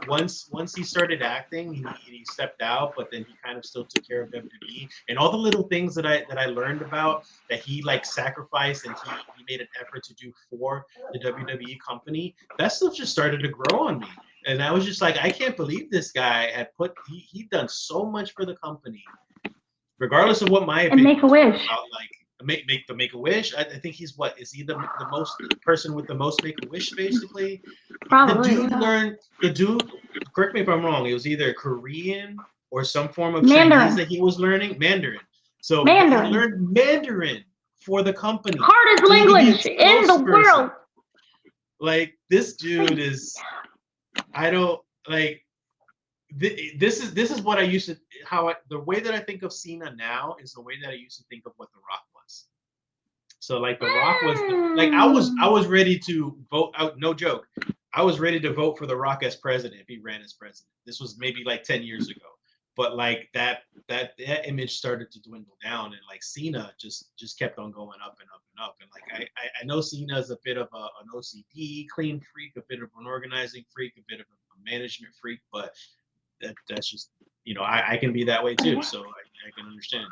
Speaker 2: once he started acting, he stepped out, but then he kind of still took care of WWE and all the little things that I learned about that he like sacrificed and he made an effort to do for the WWE company. That stuff just started to grow on me. And I was just like, I can't believe this guy had he'd done so much for the company, regardless of what my
Speaker 1: And
Speaker 2: opinion
Speaker 1: make a wish.
Speaker 2: about like make a wish. I think he's is he the most person with the most make a wish basically.
Speaker 1: Probably.
Speaker 2: The dude, correct me if I'm wrong, it was either Korean or some form of
Speaker 1: Mandarin.
Speaker 2: Chinese that he was learning, Mandarin. So
Speaker 1: Mandarin.
Speaker 2: he learned Mandarin for the company.
Speaker 1: Hardest
Speaker 2: So
Speaker 1: language in the world.
Speaker 2: Like this dude is, I don't like. this is what I used to the way that I think of Cena now is the way that I used to think of what The Rock was. So like The Rock was like I was ready to vote out, no joke. I was ready to vote for The Rock as president if he ran as president. This was maybe like 10 years ago. But like that image started to dwindle down, and like Cena just kept on going up and up and up. And like I know Cena is a bit of an OCD clean freak, a bit of an organizing freak, a bit of a management freak, but that's just I can be that way too, so I can understand.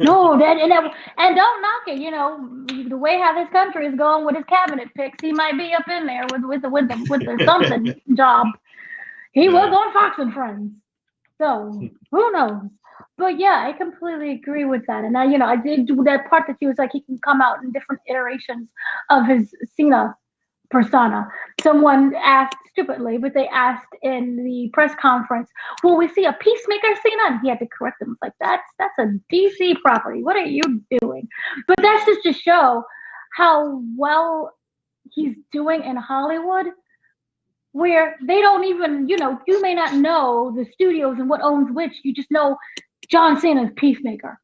Speaker 1: No, and don't knock it. You know, the way how this country is going with his cabinet picks, he might be up in there with the something job. He was on Fox and Friends, so who knows? But yeah, I completely agree with that. And I did do that part that he was like he can come out in different iterations of his Cena persona. Someone asked stupidly, but they asked in the press conference, "Will we see a Peacemaker Cena?" And he had to correct them. It's like that's a DC property. What are you doing? But that's just to show how well he's doing in Hollywood, where they don't even, you may not know the studios and what owns which. You just know John Cena's Peacemaker,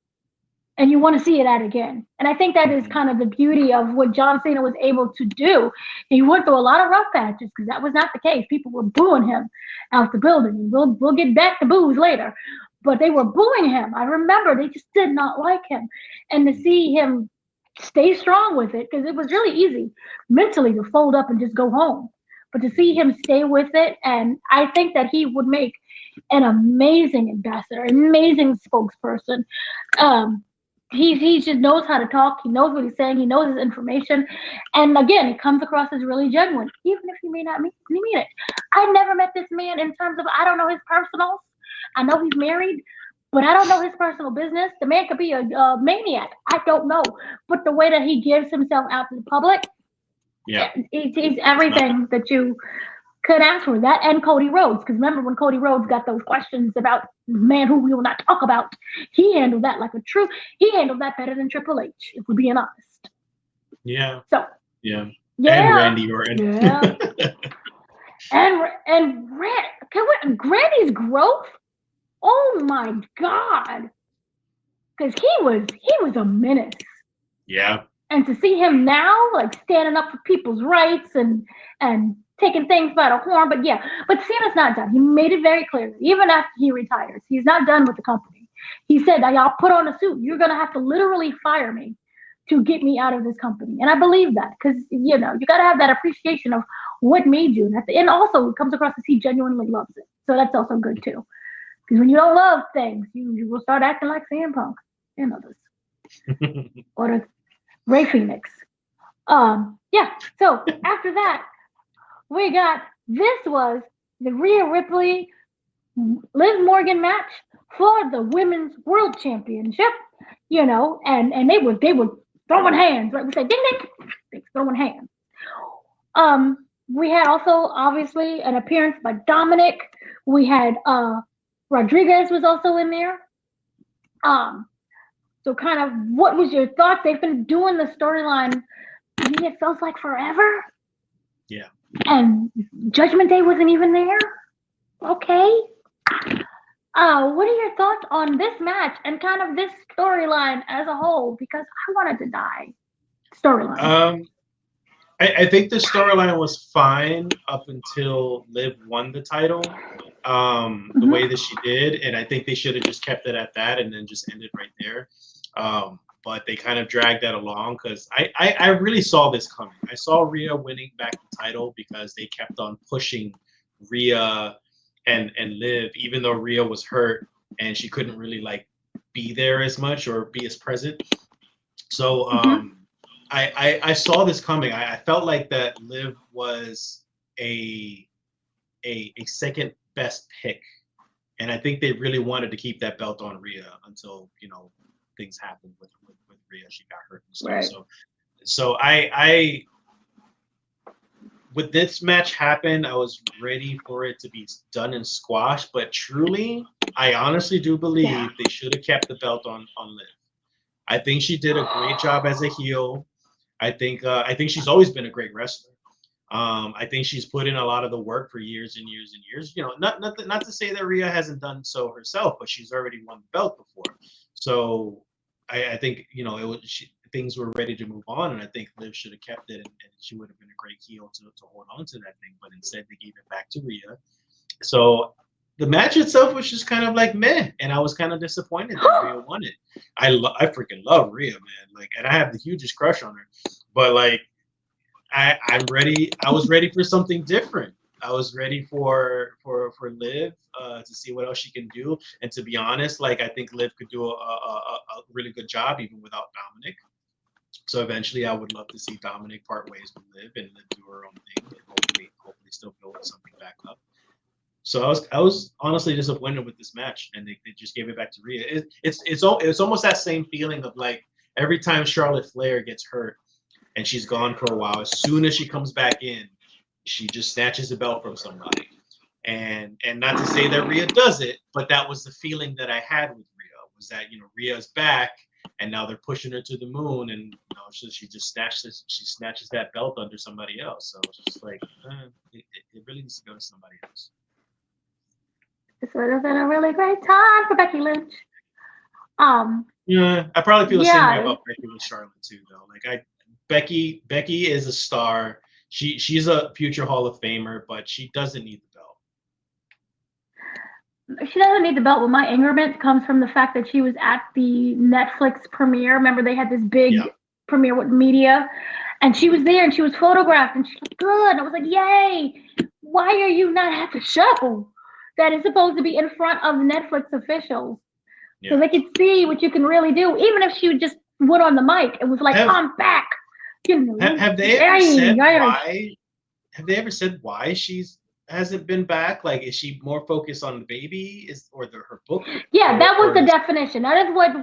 Speaker 1: and you want to see it out again. And I think that is kind of the beauty of what John Cena was able to do. He went through a lot of rough patches because that was not the case. People were booing him out the building. We'll get back to boos later, but they were booing him. I remember they just did not like him, and to see him stay strong with it, because it was really easy mentally to fold up and just go home. But to see him stay with it, and I think that he would make an amazing ambassador, amazing spokesperson. He just knows how to talk. He knows what he's saying. He knows his information, and again, it comes across as really genuine, even if you may not mean it. I never met this man in terms of I don't know his personals. I know he's married, but I don't know his personal business. The man could be a maniac. I don't know, but the way that he gives himself out to the public, he's everything that you could ask for. That and Cody Rhodes, because remember when Cody Rhodes got those questions about the man who we will not talk about, he handled that like a true. He handled that better than Triple H, if we're being honest.
Speaker 2: Yeah.
Speaker 1: So.
Speaker 2: Yeah.
Speaker 1: Yeah.
Speaker 2: And Randy Orton.
Speaker 1: Yeah. and Grandy's growth. Oh my God. Because he was a menace.
Speaker 2: Yeah.
Speaker 1: And to see him now, like standing up for people's rights and taking things by the horn, but Cena's not done. He made it very clear, even after he retires, he's not done with the company. He said, "I'll put on a suit. You're gonna have to literally fire me to get me out of this company." And I believe that, because you got to have that appreciation of what made you, and also it comes across as he genuinely loves it. So that's also good too. Because when you don't love things, you will start acting like CM Punk and others, or the Ray Phoenix. So after that, we got this was the Rhea Ripley Liv Morgan match for the Women's World Championship. And they were throwing hands, like we say, ding ding, they throwing hands. We had also obviously an appearance by Dominic. We had Rodriguez was also in there. So kind of what was your thoughts? They've been doing the storyline, I mean, it feels like forever.
Speaker 2: Yeah.
Speaker 1: And Judgment Day wasn't even there. Okay. What are your thoughts on this match and kind of this storyline as a whole? Because I wanted to die. Storyline.
Speaker 2: I think the storyline was fine up until Liv won the title. The way that she did, and I think they should have just kept it at that and then just ended right there. But they kind of dragged that along because I really saw this coming. I saw Rhea winning back the title because they kept on pushing Rhea and Liv, even though Rhea was hurt and she couldn't really like be there as much or be as present. So I saw this coming. I felt like that Liv was a second best pick, and I think they really wanted to keep that belt on Rhea until things happened with Rhea. She got hurt and stuff. Right. So I with this match happen, I was ready for it to be done and squashed. But truly, I honestly do believe they should have kept the belt on Liv. I think she did a great job as a heel. I think she's always been a great wrestler. I think she's put in a lot of the work for years and years and years. You know, not to say that Rhea hasn't done so herself, but she's already won the belt before. So I think things were ready to move on, and I think Liv should have kept it, and she would have been a great heel to hold on to that thing. But instead, they gave it back to Rhea. So the match itself was just kind of like meh, and I was kind of disappointed that Rhea won it. I freaking love Rhea, man. Like, and I have the hugest crush on her, but like. I'm ready. I was ready for something different. I was ready for Liv to see what else she can do. And to be honest, like I think Liv could do a really good job even without Dominic. So eventually, I would love to see Dominic part ways with Liv and Liv do her own thing, and hopefully still build something back up. So I was honestly disappointed with this match, and they just gave it back to Rhea. It's almost that same feeling of like every time Charlotte Flair gets hurt and she's gone for a while, as soon as she comes back in, she just snatches the belt from somebody. And not to say that Rhea does it, but that was the feeling that I had with Rhea, was that Rhea's back and now they're pushing her to the moon, and she just snatches that belt under somebody else. So it's just like it really needs to go to somebody else.
Speaker 1: This would have been a really great time for Becky Lynch.
Speaker 2: Yeah, I probably feel the same way about Becky with Charlotte too, though. Like Becky is a star. She's a future Hall of Famer, but she doesn't need the belt.
Speaker 1: She doesn't need the belt, but my angerment comes from the fact that she was at the Netflix premiere. Remember, they had this big premiere with media, and she was there and she was photographed and she looked good. And I was like, yay! Why are you not at the show that is supposed to be in front of Netflix officials? So they could see what you can really do. Even if she just went on the mic, it was like, I'm back.
Speaker 2: Have they ever said why? Have they ever said why she hasn't been back? Like, is she more focused on the baby, her book?
Speaker 1: Yeah, that was the definition. That is what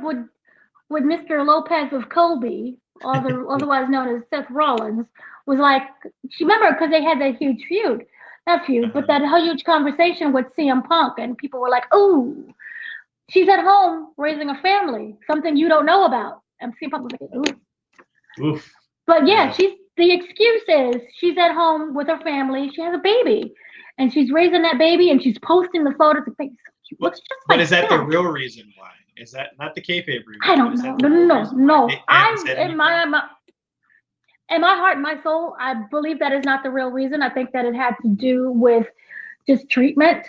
Speaker 1: Mr. Lopez of Colby, otherwise known as Seth Rollins, was like. She remember because they had that huge feud, not feud, but that huge conversation with CM Punk, and people were like, "Ooh, she's at home raising a family, something you don't know about." And CM Punk was like, "Ooh."
Speaker 2: Oof.
Speaker 1: But the excuse is she's at home with her family. She has a baby, and she's raising that baby, and she's posting the photos. The baby looks just like.
Speaker 2: But is that the real reason why? Is that not the kayfabe reason?
Speaker 1: I don't know. No. In my heart and my soul, I believe that is not the real reason. I think that it had to do with just treatment.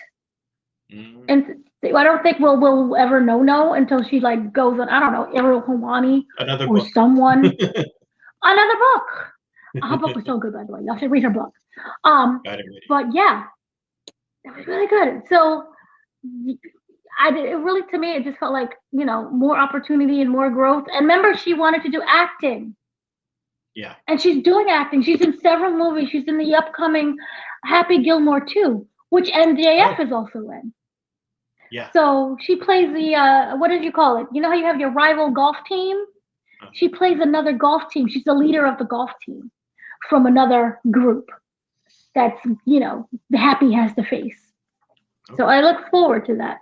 Speaker 1: And I don't think we'll ever know until she like goes on, I don't know, Ariel Helwani or book. Someone. Another book. Her book was so good, by the way. Y'all should read her book. But yeah, it was really good. So to me, it just felt like, more opportunity and more growth. And remember, she wanted to do acting.
Speaker 2: Yeah.
Speaker 1: And she's doing acting. She's in several movies. She's in the upcoming Happy Gilmore 2, which MJF is also in.
Speaker 2: Yeah.
Speaker 1: So she plays the, what did you call it? You know how you have your rival golf team? She plays another golf team. She's the leader of the golf team from another group that's, the Happy has to face. Okay. So I look forward to that.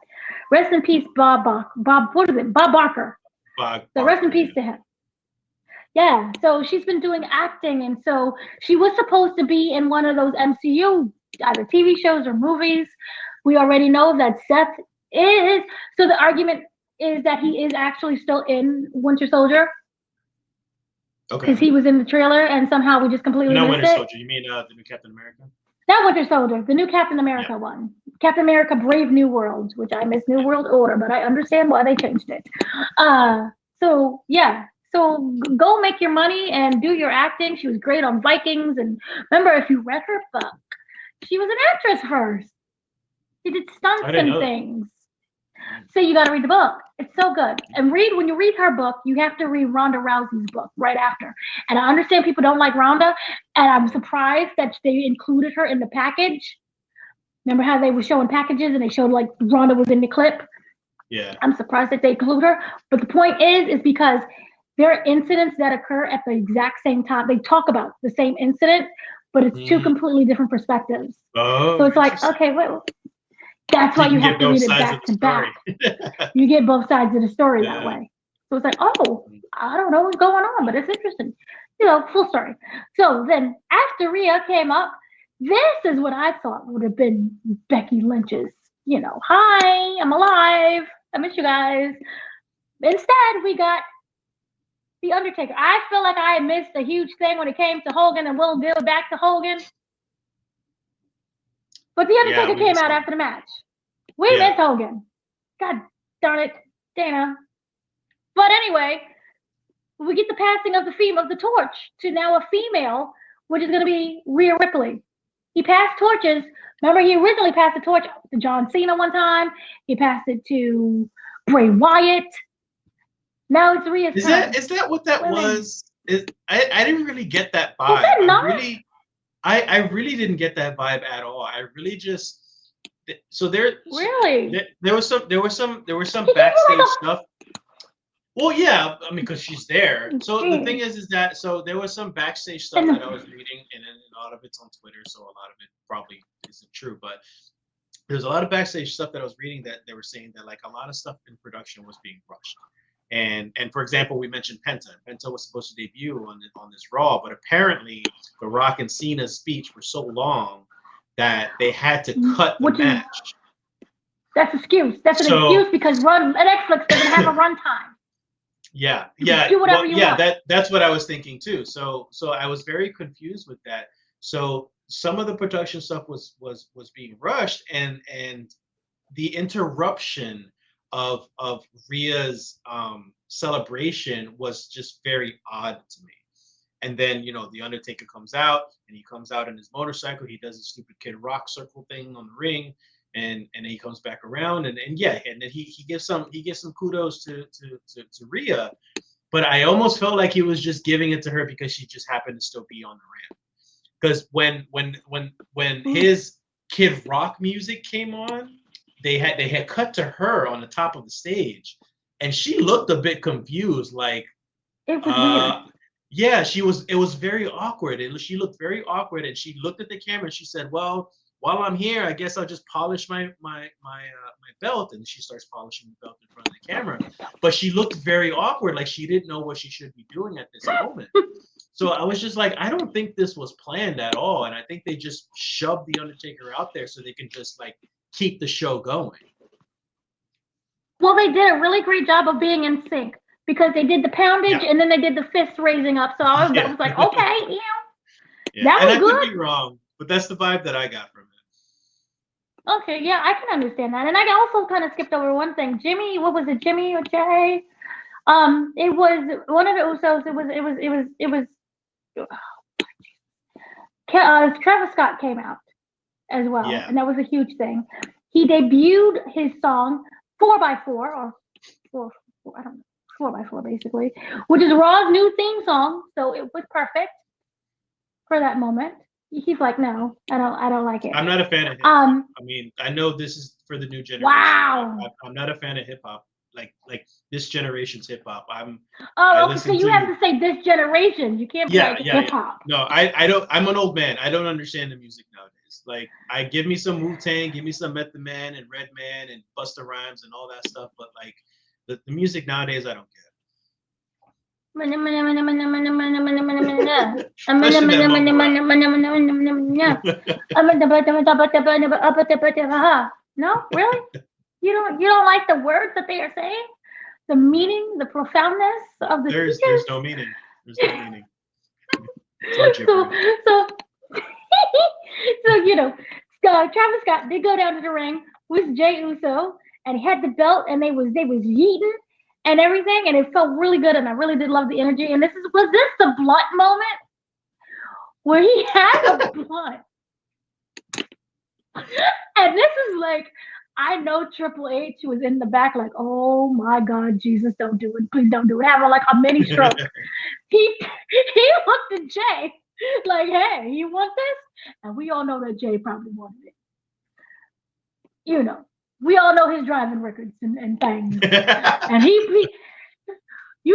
Speaker 1: Rest in peace, Bob Barker. So rest in peace to him. Yeah, so she's been doing acting, and so she was supposed to be in one of those MCU, either TV shows or movies. We already know that Seth is. So the argument is that he is actually still in Winter Soldier. Okay. Because he was in the trailer, and somehow we just completely missed
Speaker 2: Winter Soldier. You mean the new Captain America?
Speaker 1: Not Winter Soldier, the new Captain America one. Captain America Brave New World, which I miss New World Order, but I understand why they changed it. So go make your money and do your acting. She was great on Vikings, and remember, if you read her book, she was an actress first. She did stunts and things. So you got to read the book. It's so good. And when you read her book, you have to read Ronda Rousey's book right after. And I understand people don't like Ronda, and I'm surprised that they included her in the package. Remember how they were showing packages and they showed like Ronda was in the clip?
Speaker 2: Yeah.
Speaker 1: I'm surprised that they include her. But the point is because there are incidents that occur at the exact same time. They talk about the same incident, but it's two completely different perspectives.
Speaker 2: Oh,
Speaker 1: so it's like, okay, wait. That's why you have to read it back to back. You get both sides of the story that way. So it's like, I don't know what's going on, but it's interesting. Full story. So then after Rhea came up, this is what I thought would have been Becky Lynch's, hi, I'm alive. I miss you guys. Instead, we got The Undertaker. I feel like I missed a huge thing when it came to Hogan, and we'll give it back to Hogan. But The
Speaker 2: Yeah,
Speaker 1: Undertaker
Speaker 2: we
Speaker 1: came
Speaker 2: missed
Speaker 1: out
Speaker 2: him.
Speaker 1: after the match. We
Speaker 2: Yeah.
Speaker 1: missed Hogan. God darn it, Dana. But anyway, we get the passing of the torch to now a female, which is going to be Rhea Ripley. He passed torches. Remember, he originally passed the torch to John Cena one time. He passed it to Bray Wyatt. Now it's Rhea's turn.
Speaker 2: Is that what that
Speaker 1: Women.
Speaker 2: was? I didn't really get that
Speaker 1: Is
Speaker 2: vibe.
Speaker 1: that not?
Speaker 2: I really didn't get that vibe at all. I really just so
Speaker 1: Really?
Speaker 2: there was some
Speaker 1: He gave her
Speaker 2: backstage
Speaker 1: like
Speaker 2: stuff. Well, yeah, I mean, because she's there.
Speaker 1: a.
Speaker 2: So the thing is that so there was some backstage stuff
Speaker 1: And
Speaker 2: that I was reading, and a lot of it's on Twitter, so a lot of it probably isn't true. But there's a lot of backstage stuff that I was reading that they were saying that like a lot of stuff in production was being rushed. And for example, we mentioned Penta. Penta was supposed to debut on this Raw, but apparently The Rock and Cena's speech were so long that they had to cut the match.
Speaker 1: That's an excuse because Netflix doesn't have a runtime.
Speaker 2: Yeah,
Speaker 1: do whatever you want.
Speaker 2: That's what I was thinking too. So I was very confused with that. So some of the production stuff was being rushed, and the interruption of Rhea's celebration was just very odd to me. And then the Undertaker comes out, and he comes out in his motorcycle. He does a stupid Kid Rock circle thing on the ring, and then he comes back around, and then he gives some kudos to Rhea. But I almost felt like he was just giving it to her because she just happened to still be on the ramp. Because when his Kid Rock music came on, they had cut to her on the top of the stage, and she looked a bit confused, like
Speaker 1: it was weird.
Speaker 2: Yeah, she was. It was very awkward, and she looked very awkward. And she looked at the camera and she said, "Well, while I'm here, I guess I'll just polish my belt." And she starts polishing the belt in front of the camera, but she looked very awkward, like she didn't know what she should be doing at this moment. So I was just like, I don't think this was planned at all, and I think they just shoved the Undertaker out there so they can just like keep the show going.
Speaker 1: Well, they did a really great job of being in sync because they did the poundage and then they did the fist raising up. So I was like, okay,
Speaker 2: that was
Speaker 1: good.
Speaker 2: I could be wrong, but that's the vibe that I got from it.
Speaker 1: Okay, yeah, I can understand that. And I also kind of skipped over one thing. Jimmy, what was it, Jimmy or Jay? It was one of the Usos. It was Travis Scott came out as well, and that was a huge thing. He debuted his song 4x4 or 4, I don't know, 4x4 basically, which is Raw's new theme song. So it was perfect for that moment. He's like, no, I don't like it.
Speaker 2: I'm not a fan of hip hop. I mean, I know this is for the new generation.
Speaker 1: Wow.
Speaker 2: I'm not a fan of hip hop. Like this generation's hip hop.
Speaker 1: Okay, so you have to say this generation. You can't be like hip hop.
Speaker 2: No, I don't. I'm an old man. I don't understand the music nowadays. Like, give me some Wu-Tang, give me some Method Man and Redman and Busta Rhymes and all that stuff. But like the music nowadays, I don't get.
Speaker 1: No, really? You don't like the words that they are saying? The meaning, the profoundness of the
Speaker 2: there's no meaning. There's no meaning.
Speaker 1: So Travis Scott did go down to the ring with Jey Uso, and he had the belt, and they was yeeting and everything, and it felt really good, and I really did love the energy. And was this the blunt moment where he had a blunt? And this is like, I know Triple H was in the back like, oh my God, Jesus, don't do it. Please don't do it. Having like a mini stroke. he looked at Jay like, hey, you want this? And we all know that Jay probably wanted it. We all know his driving records and things. And he he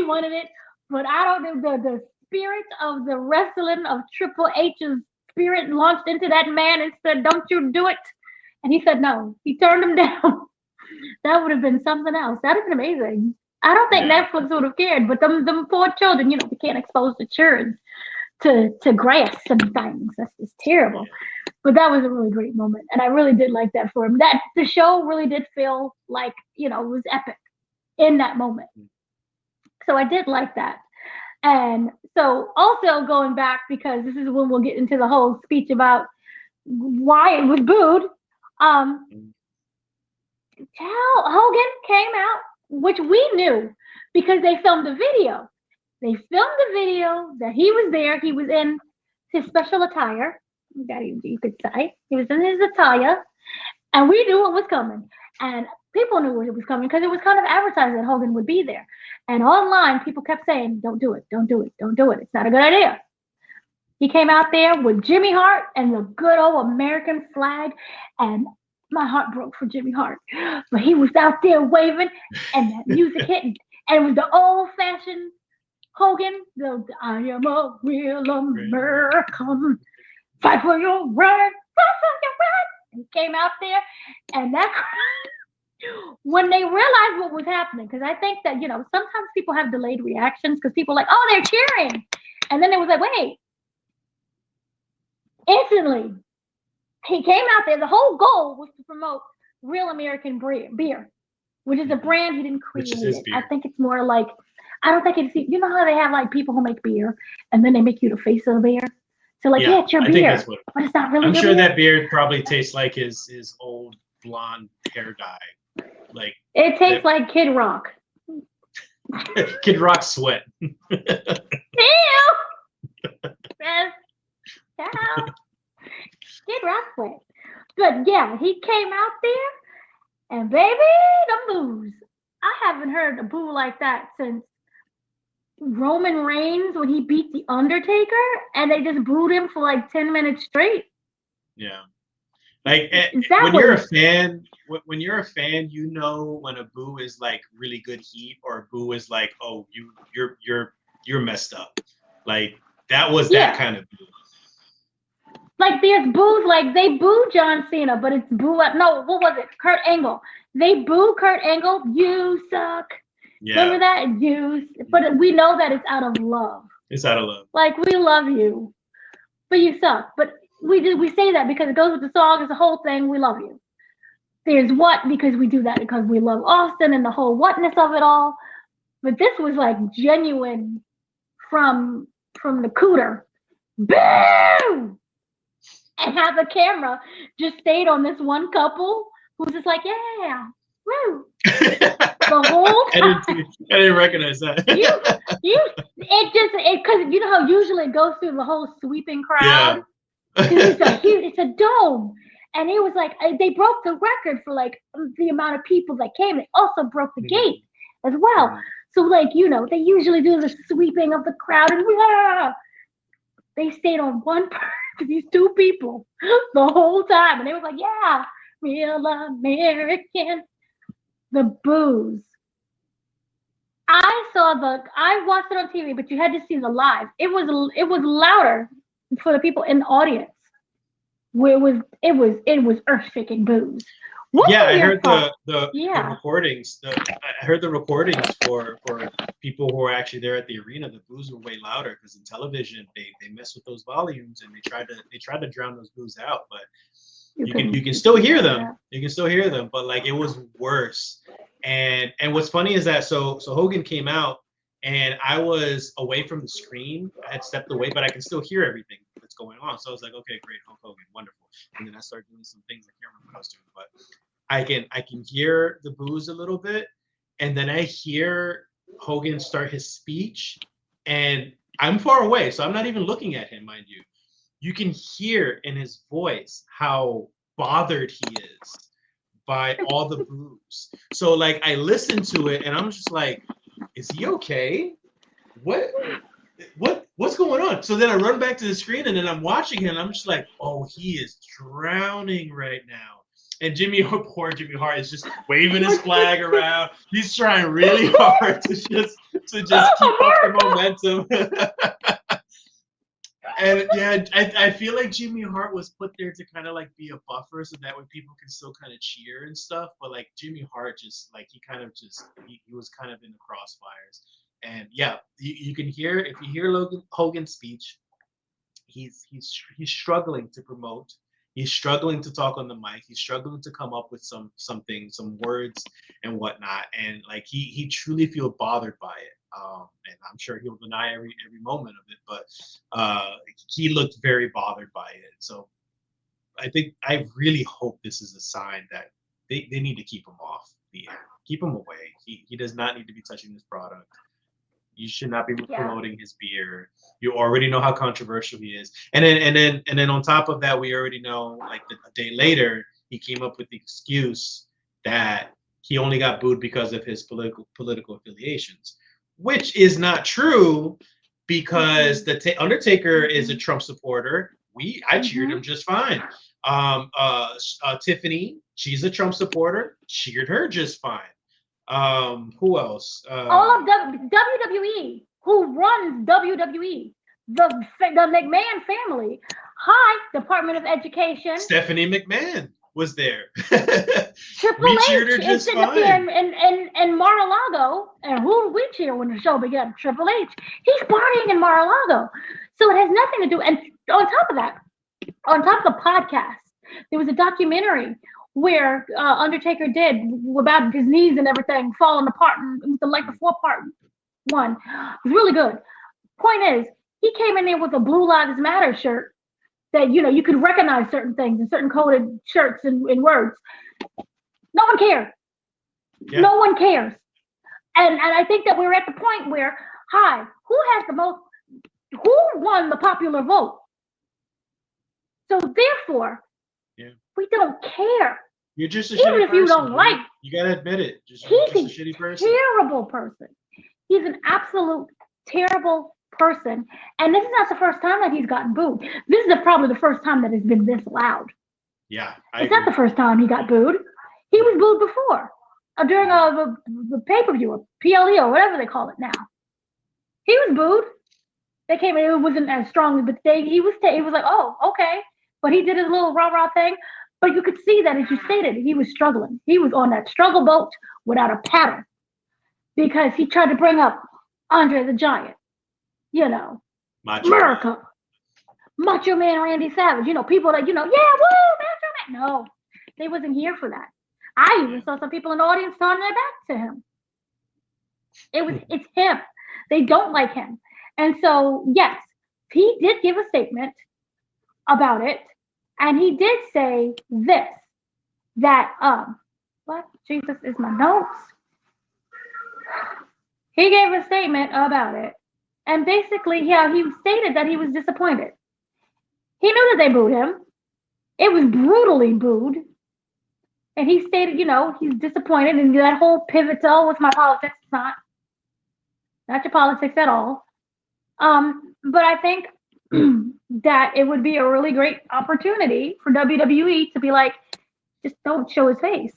Speaker 1: wanted it, but I don't know, the spirit of the wrestling of Triple H's spirit launched into that man and said, don't you do it. And he said no. He turned him down. That would have been something else. That would have been amazing. I don't think
Speaker 2: Yeah.
Speaker 1: Netflix would have cared, but them poor children, you know, they can't expose the children to grass and things. That's just terrible.
Speaker 2: Yeah.
Speaker 1: But that was a really great moment, and I really did like that for him. That the show really did feel like, you know, it was epic in that moment. So I did like that. And so also going back, because this is when we'll get into the whole speech about why it was booed. Um,
Speaker 2: Mm.
Speaker 1: Hogan came out, which we knew because they filmed a video. They filmed a video that he was there. He was in his special attire. That you could say he was in his attire, and we knew it was coming. And people knew it was coming because it was kind of advertised that Hogan would be there. And online, people kept saying, "Don't do it, don't do it, don't do it. It's not a good idea." He came out there with Jimmy Hart and the good old American flag, and my heart broke for Jimmy Hart. But he was out there waving, and that music hit, and it was the old-fashioned Hogan, the "I am a real American, fight for your right, fight for your right." And he came out there, and that when they realized what was happening, because I think that, you know, sometimes people have delayed reactions because people are like, "Oh, they're cheering," and then it was like, "Wait." Instantly, he came out there. The whole goal was to promote Real American beer, which is a
Speaker 2: Mhm.
Speaker 1: brand. He didn't
Speaker 2: Which
Speaker 1: create
Speaker 2: is his
Speaker 1: it. I
Speaker 2: beer.
Speaker 1: think it's more like, I don't think it's, you know how they have like people who make beer and then they make you the face of the beer. So like,
Speaker 2: Yeah,
Speaker 1: yeah, it's your
Speaker 2: I think that's
Speaker 1: beer,
Speaker 2: what.
Speaker 1: but it's not really
Speaker 2: I'm
Speaker 1: your
Speaker 2: sure
Speaker 1: beer.
Speaker 2: that beard probably tastes like his old blonde hair dye, like
Speaker 1: It tastes
Speaker 2: that
Speaker 1: like Kid Rock.
Speaker 2: Kid Rock sweat.
Speaker 1: Ew. Yes. Ow. Kid Rock sweat. But yeah, he came out there and baby, the boos. I haven't heard a boo like that since Roman Reigns when he beat the Undertaker, and they just booed him for like 10 minutes straight.
Speaker 2: Yeah, like
Speaker 1: That
Speaker 2: when you're a
Speaker 1: was
Speaker 2: fan, when you're a fan, you know when a boo is like really good heat, or a boo is like, oh, you're messed up. Like that was that
Speaker 1: yeah.
Speaker 2: kind of boo.
Speaker 1: Like there's boos, like they boo John Cena, but it's boo at no, what was it? Kurt Angle. They boo Kurt Angle. You suck. Remember
Speaker 2: Yeah,
Speaker 1: that? But we know that it's out of love.
Speaker 2: it's out of love.
Speaker 1: Like we love you, but you suck. But we say that because it goes with the song. It's the whole thing. We love you. There's what because we do that because we love Austin and the whole whatness of it all. But this was like genuine from the cooter. Boo! And have the camera just stayed on this one couple who's just like, yeah, woo. The whole time.
Speaker 2: I didn't recognize that.
Speaker 1: It because you know how usually it goes through the whole sweeping crowd
Speaker 2: Yeah.
Speaker 1: because it's a dome, and it was like they broke the record for like the amount of people that came. They also broke the gate as well.
Speaker 2: Mhm.
Speaker 1: So like you know they usually do the sweeping of the crowd and they stayed on one person, these two people, the whole time, and they was like, yeah, real American. The booze. I watched it on TV, but you had to see the live. It was louder for the people in the audience. Where it was earth shaking booze. What
Speaker 2: Yeah,
Speaker 1: were
Speaker 2: I
Speaker 1: your
Speaker 2: heard
Speaker 1: thoughts?
Speaker 2: the
Speaker 1: Yeah,
Speaker 2: recordings. I heard the recordings for people who were actually there at the arena. The boos were way louder because in television they mess with those volumes and they tried to drown those boos out, but you can still hear
Speaker 1: hear
Speaker 2: them.
Speaker 1: that.
Speaker 2: You can still hear them, but like it was worse. And what's funny is that so Hogan came out and I was away from the screen. I had stepped away, but I can still hear everything that's going on. So I was like, okay, great, Hulk Hogan, wonderful. And then I started doing some things I can't remember what I was doing, but I can hear the boos a little bit, and then I hear Hogan start his speech, and I'm far away, so I'm not even looking at him, mind you. You can hear in his voice how bothered he is by all the boos. So like I listened to it and I'm just like, is he okay? What what's going on? So then I run back to the screen and then I'm watching him and I'm just like, oh, he is drowning right now. And poor Jimmy Hart is just waving his flag around. He's trying really hard to just keep up the momentum. And yeah, I feel like Jimmy Hart was put there to kind of like be a buffer, so that way people can still kind of cheer and stuff. But like Jimmy Hart just like he was kind of in the crossfires. And yeah, you can hear if you hear Hogan's speech, he's struggling to promote. He's struggling to talk on the mic. He's struggling to come up with some words and whatnot. And like he truly feel bothered by it. And I'm sure he'll deny every moment of it, but he looked very bothered by it. So I really hope this is a sign that they need to keep him off the air, keep him away. He does not need to be touching this product. You should not be promoting his beer. You already know how controversial he is. And then on top of that, we already know like a day later, he came up with the excuse that he only got booed because of his political affiliations, which is not true because the Undertaker is a Trump supporter. I cheered him just fine. Tiffany, she's a Trump supporter, cheered her just fine. Who else?
Speaker 1: All of WWE, who runs WWE, the McMahon family. Hi, Department of Education.
Speaker 2: Stephanie McMahon was there.
Speaker 1: Triple H is sitting up here in Mar-a-Lago, and who do we cheer when the show began? Triple H. He's partying in Mar-a-Lago, so it has nothing to do. And on top of that, on top of the podcast, there was a documentary where Undertaker did about his knees and everything falling apart, and it was like the 4-part one. It was really good. Point is, he came in there with a Blue Lives Matter shirt that you could recognize certain things and certain coded shirts and words. No one cared. Yeah. No one cares. And I think that we're at the point where, who won the popular vote? So therefore, we don't care.
Speaker 2: You're just
Speaker 1: even if you don't like.
Speaker 2: You gotta admit it. He's
Speaker 1: a shitty person. Terrible person. He's an absolute terrible person. And this is not the first time that he's gotten booed. This is probably the first time that it's been this loud.
Speaker 2: Yeah,
Speaker 1: it's not the first time he got booed. He was booed before, during the pay-per-view, or PLE, or whatever they call it now. He was booed. They came in. It wasn't as strong, but he was like, oh, okay. But he did his little rah-rah thing. But you could see that, as you stated, he was struggling. He was on that struggle boat without a paddle because he tried to bring up Andre the Giant, America, Macho Man Randy Savage, people that, yeah, woo, Macho Man. No, they wasn't here for that. I even saw some people in the audience turning their back to him. It's him. They don't like him. And so, yes, he did give a statement about it. And he did say this, that, what? Jesus is my notes. He gave a statement about it. And basically, he stated that he was disappointed. He knew that they booed him. It was brutally booed. And he stated, he's disappointed. And that whole pivot to, what's my politics? It's not your politics at all. But I think that it would be a really great opportunity for WWE to be like, just don't show his face.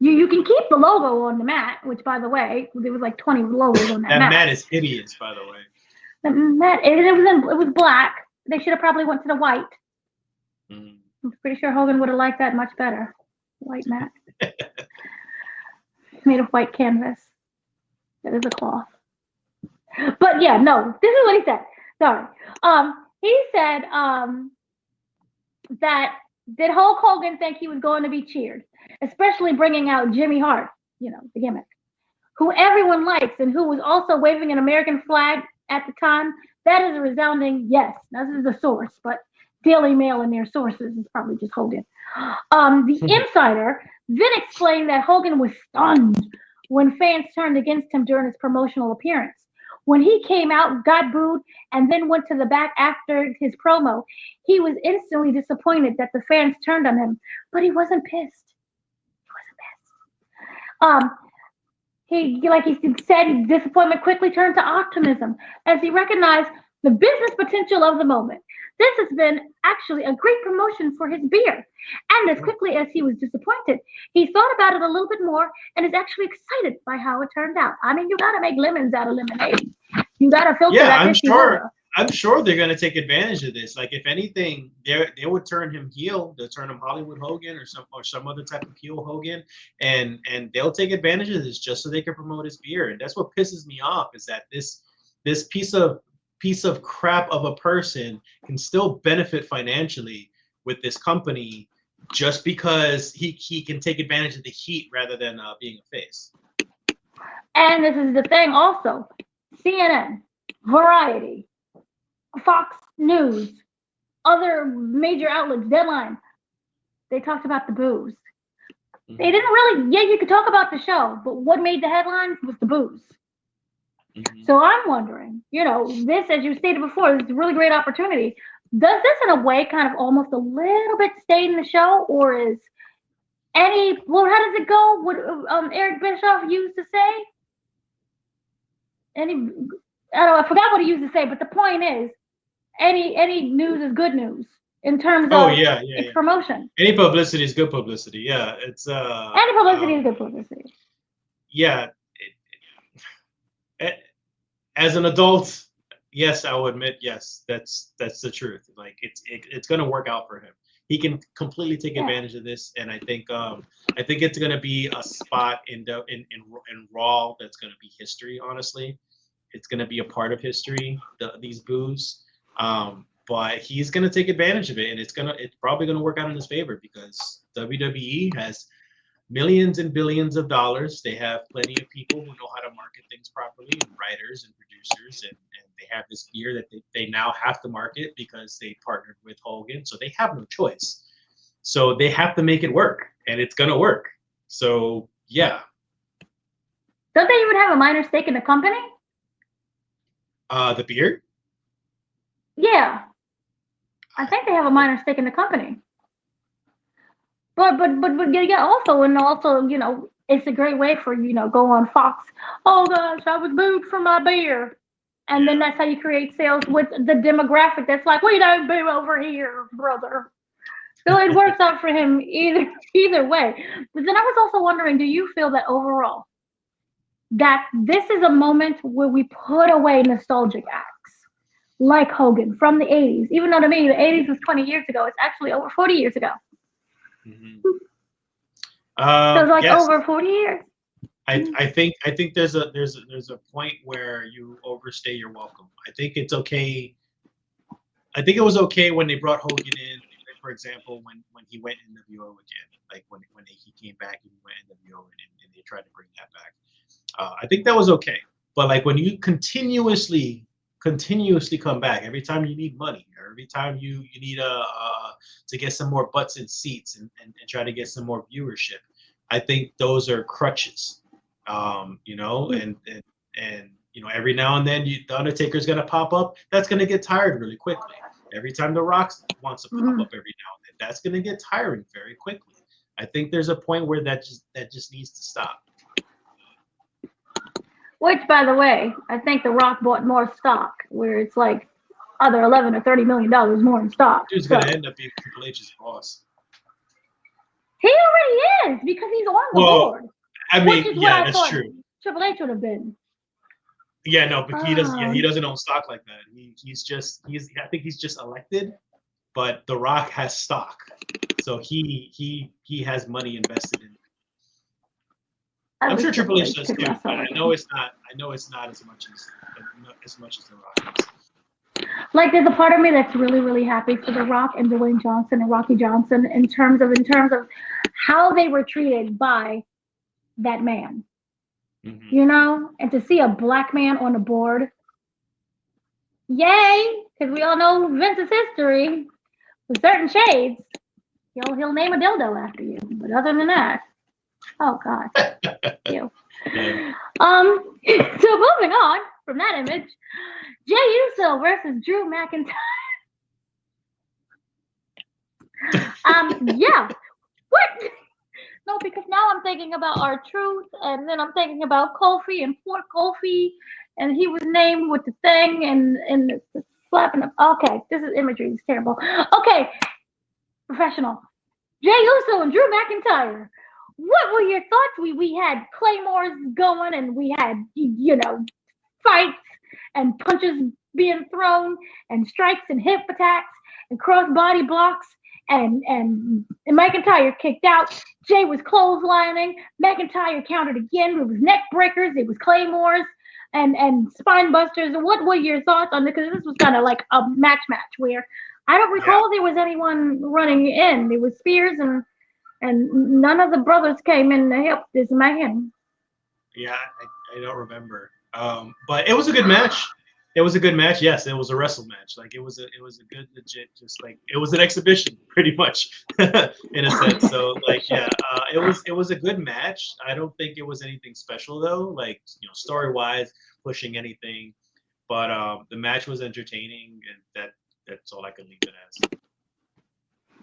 Speaker 1: You can keep the logo on the mat, which, by the way, there was like 20 logos on that mat.
Speaker 2: That mat is hideous, by the way.
Speaker 1: The mat, it was black. They should have probably went to the white. I'm pretty sure Hogan would have liked that much better. White mat. Made of white canvas. That is a cloth. But yeah, no, this is what he said. Sorry. He said that did Hulk Hogan think he was going to be cheered, especially bringing out Jimmy Hart, the gimmick, who everyone likes and who was also waving an American flag at the time? That is a resounding yes. Now, this is a source, but Daily Mail and their sources is probably just Hogan. The Insider then explained that Hogan was stunned when fans turned against him during his promotional appearance. When he came out, got booed, and then went to the back after his promo, he was instantly disappointed that the fans turned on him, but he wasn't pissed. He said, disappointment quickly turned to optimism as he recognized the business potential of the moment. This has been actually a great promotion for his beer. And as quickly as he was disappointed, he thought about it a little bit more and is actually excited by how it turned out. I mean, you got to make lemons out of lemonade. You got to filter that.
Speaker 2: I'm sure. I'm sure they're gonna take advantage of this. Like if anything, they would turn him heel. They'll turn him Hollywood Hogan or some other type of heel Hogan, and they'll take advantage of this just so they can promote his beer. And that's what pisses me off is that this piece of crap of a person can still benefit financially with this company just because he can take advantage of the heat rather than being a face.
Speaker 1: And this is the thing also. CNN, Variety, Fox News, other major outlets, Deadline, they talked about the booze. They didn't really, yeah, you could talk about the show, but what made the headlines was the booze. So I'm wondering, this, as you stated before, is a really great opportunity. Does this, in a way, kind of almost a little bit stay in the show, or is how does it go? What Eric Bischoff used to say? I forgot what he used to say, but the point is, any news is good news in terms of its promotion.
Speaker 2: Any publicity is good publicity. Yeah, it's
Speaker 1: any publicity is good publicity.
Speaker 2: Yeah. As an adult, yes, I will admit, yes, that's the truth. Like it's gonna work out for him. He can completely take advantage of this, and I think it's gonna be a spot in Raw that's gonna be history. Honestly, it's gonna be a part of history. These boos, but he's gonna take advantage of it, and it's probably gonna work out in his favor because WWE has millions and billions of dollars. They have plenty of people who know how to market things properly, and writers and producers, and they have this beer that they now have to market because they partnered with Hogan, so they have no choice. So they have to make it work, and it's gonna work. So yeah.
Speaker 1: Don't they even have a minor stake in the company?
Speaker 2: The beer?
Speaker 1: Yeah, I think they have a minor stake in the company. But yeah, also, it's a great way for go on Fox. Oh gosh, I was booed for my beer, and then that's how you create sales with the demographic that's like, we don't boo over here, brother. So it works out for him either way. But then I was also wondering, do you feel that overall that this is a moment where we put away nostalgic acts like Hogan from the 80s? Even though to me the 80s was 20 years ago, it's actually over 40 years ago.
Speaker 2: Mm-hmm.
Speaker 1: So it's like
Speaker 2: yes.
Speaker 1: over 40 years.
Speaker 2: I think there's a point where you overstay your welcome. I think it's okay. I think it was okay when they brought Hogan in, for example, when he went NWO again, like when he came back and he went NWO and they tried to bring that back. I think that was okay. But like when you continuously come back every time you need money, or every time you need to get some more butts in seats and try to get some more viewership, I think those are crutches. And every now and then the Undertaker's gonna pop up. That's gonna get tired really quickly. Every time The Rock wants to pop up every now and then, that's gonna get tiring very quickly. I think there's a point where that just needs to stop.
Speaker 1: Which, by the way, I think The Rock bought more stock, where it's like either $11 or $30 million more in stock.
Speaker 2: Dude's gonna end up being Triple H's boss.
Speaker 1: He already is, because he's on the board.
Speaker 2: I mean, that's true.
Speaker 1: Triple H would have been.
Speaker 2: Yeah, no, but he doesn't. Yeah, he doesn't own stock like that. I think he's just elected, but The Rock has stock, so he has money invested in it. I'm sure Triple H does too, but I know it's not. I know it's not as much as The Rock is.
Speaker 1: Like, there's a part of me that's really, really happy for The Rock and Dwayne Johnson and Rocky Johnson in terms of how they were treated by that man. Mm-hmm. And to see a black man on the board, yay! Because we all know Vince's history with certain shades. He'll name a dildo after you, but other than that, oh god, you.
Speaker 2: Yeah.
Speaker 1: So moving on from that image, Jey Uso versus Drew McIntyre. Yeah. What? No, because now I'm thinking about R-Truth, and then I'm thinking about Kofi and Fort Kofi, and he was named with the thing and the slapping up. Okay, this is imagery. It's terrible. Okay, professional. Jey Uso and Drew McIntyre. What were your thoughts? We had claymores going, and we had fights, and punches being thrown and strikes and hip attacks and cross body blocks and McIntyre kicked out. Jay was clotheslining. McIntyre countered again. It was neck breakers. It was claymores and spine busters. What were your thoughts on this? Because this was kind of like a match where I don't recall there was anyone running in. There was spears and none of the brothers came in to help this man.
Speaker 2: Yeah, I don't remember. But it was a good match. It was a good match. Yes, it was a wrestle match. Like it was a good legit, just like it was an exhibition, pretty much, in a sense. So like yeah, it was a good match. I don't think it was anything special though, like story wise, pushing anything. But the match was entertaining, and that's all I could leave it as.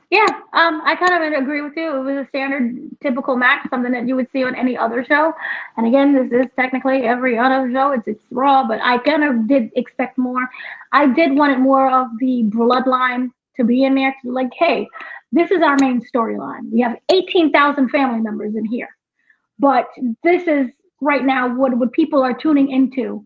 Speaker 1: Yeah, I kind of agree with you. It was a standard, typical match, something that you would see on any other show. And again, this is technically every other show. It's Raw, but I kind of did expect more. I did want more of the bloodline to be in there. To like, hey, this is our main storyline. We have 18,000 family members in here, but this is right now what people are tuning into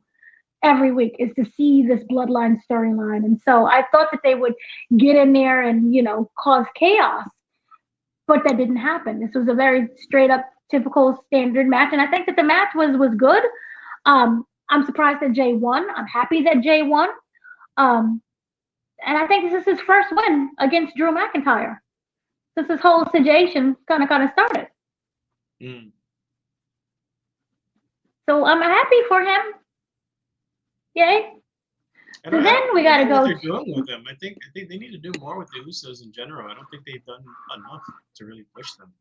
Speaker 1: every week is to see this bloodline storyline. And so I thought that they would get in there and, cause chaos, but that didn't happen. This was a very straight up, typical standard match. And I think that the match was good. I'm surprised that Jay won. I'm happy that Jay won. And I think this is his first win against Drew McIntyre since this whole situation kind of started.
Speaker 2: Mm.
Speaker 1: So I'm happy for him. Yay. So then we got to go.
Speaker 2: What they're doing with them, I think they need to do more with the Usos in general. I don't think they've done enough to really push them.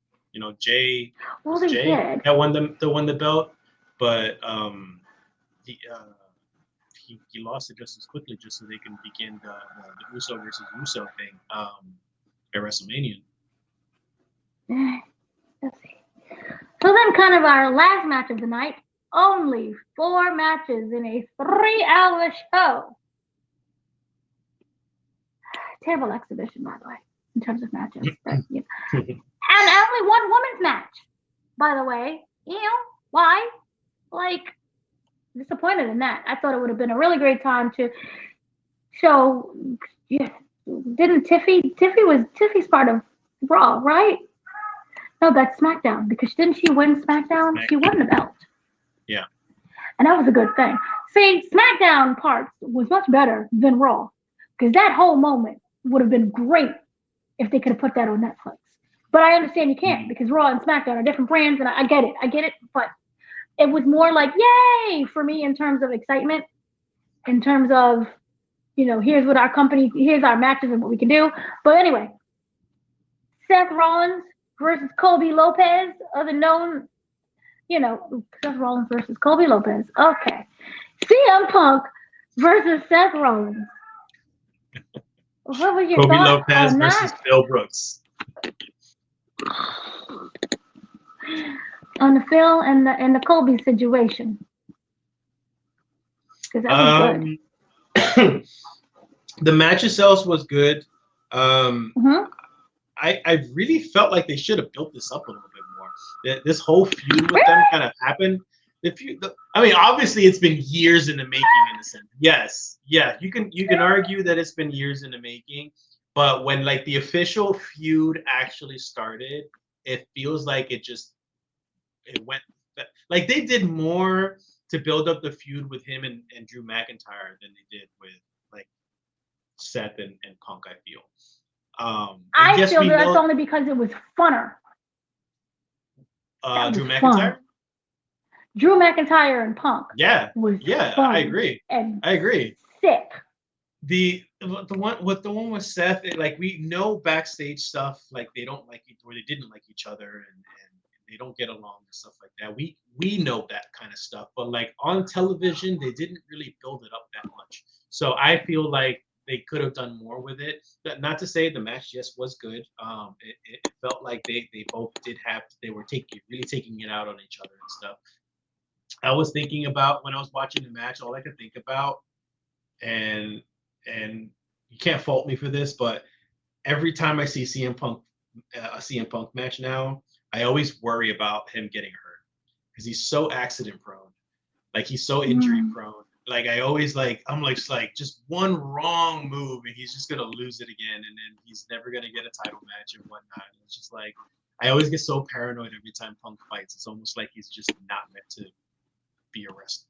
Speaker 2: Jay,
Speaker 1: Well, they
Speaker 2: Jay
Speaker 1: did.
Speaker 2: that won the belt, but he lost it just as quickly, just so they can begin the Uso versus Uso thing at WrestleMania.
Speaker 1: Let's see. So then, kind of our last match of the night. Only 4 matches in a 3-hour show. Terrible exhibition, by the way, in terms of matches. But, And only one women's match, by the way. Why? Like, disappointed in that. I thought it would have been a really great time to show. Yeah, didn't Tiffy's part of Raw, right? No, that's SmackDown, because didn't she win SmackDown? She won the belt.
Speaker 2: Yeah.
Speaker 1: And that was a good thing. See, SmackDown parts was much better than Raw, because that whole moment would have been great if they could have put that on Netflix. But I understand you can't, because Raw and SmackDown are different brands, and I get it. But it was more like, yay, for me in terms of excitement, in terms of, here's what here's our matches and what we can do. But anyway, Seth Rollins versus Kobe Lopez, other known, Seth Rollins versus Kobe Lopez. Okay. CM Punk versus Seth Rollins. What were your
Speaker 2: Kobe
Speaker 1: thoughts
Speaker 2: Lopez
Speaker 1: on
Speaker 2: versus
Speaker 1: that?
Speaker 2: Phil Brooks.
Speaker 1: On the Phil and the Kobe situation. Because that was
Speaker 2: good. The match itself was good. I really felt like they should have built this up a little bit more. This whole feud with them kind of happened. Obviously it's been years in the making in a sense. Yes, yeah, you can argue that it's been years in the making, but when like the official feud actually started, it feels like it went like they did more to build up the feud with him and Drew McIntyre than they did with like Seth and Punk, I feel.
Speaker 1: I feel that's only because it was funner.
Speaker 2: Drew McIntyre?
Speaker 1: Drew McIntyre and Punk.
Speaker 2: Yeah.
Speaker 1: Was
Speaker 2: I agree. I agree.
Speaker 1: Sick.
Speaker 2: The one with Seth, like we know backstage stuff, like they don't like or they didn't like each other and they don't get along and stuff like that. We know that kind of stuff, but like on television, they didn't really build it up that much. So I feel like they could have done more with it. But not to say the match was good. It felt like they both they were really taking it out on each other and stuff. I was thinking about when I was watching the match, all I could think about, and you can't fault me for this, but every time I see a CM Punk match now, I always worry about him getting hurt because he's so accident prone, like he's so injury prone. like I always like I'm like just one wrong move and he's just gonna lose it again, and then he's never gonna get a title match and whatnot. And it's just like I always get so paranoid every time Punk fights. It's almost like he's just not meant to be a wrestler.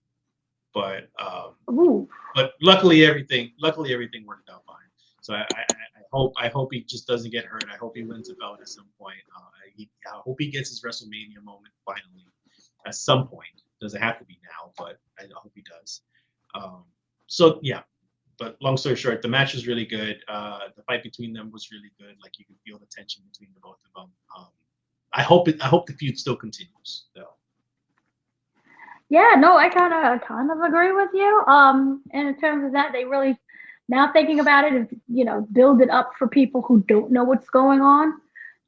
Speaker 1: Ooh.
Speaker 2: But luckily everything worked out fine. So I hope he just doesn't get hurt. I hope he wins a belt at some point. I hope he gets his WrestleMania moment finally at some point. Doesn't have to be now, but I hope he does. So yeah, but long story short, the match was really good. The fight between them was really good. Like you could feel the tension between the both of them. I hope the feud still continues though.
Speaker 1: Yeah, no, I kind of agree with you. And in terms of that, they really, now thinking about it, is build it up for people who don't know what's going on,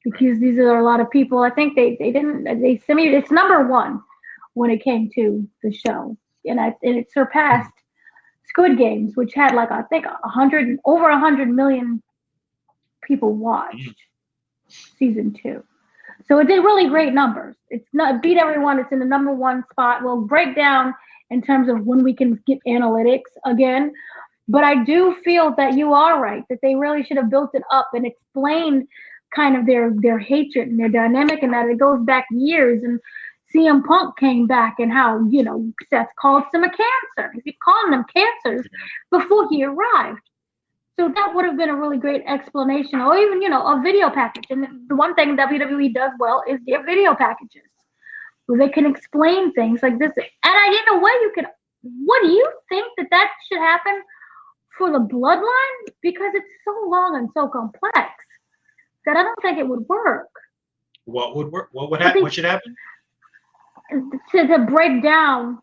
Speaker 1: because these are a lot of people. I think they simulated. It's number one when it came to the show, and it surpassed Squid Games, which had like I think over 100 million people watched season 2. So it did really great numbers. It's not beat everyone. It's in the number one spot. We'll break down in terms of when we can get analytics again. But I do feel that you are right, that they really should have built it up and explained kind of their hatred and their dynamic, and that it goes back years. And CM Punk came back, and how, Seth called him a cancer. He called them cancers before he arrived. So that would have been a really great explanation, or even, a video package. And the one thing WWE does well is their video packages, where they can explain things like this. And in a way, what do you think that should happen for the bloodline? Because it's so long and so complex that I don't think it would work.
Speaker 2: What would work? What would happen? What should happen?
Speaker 1: To break down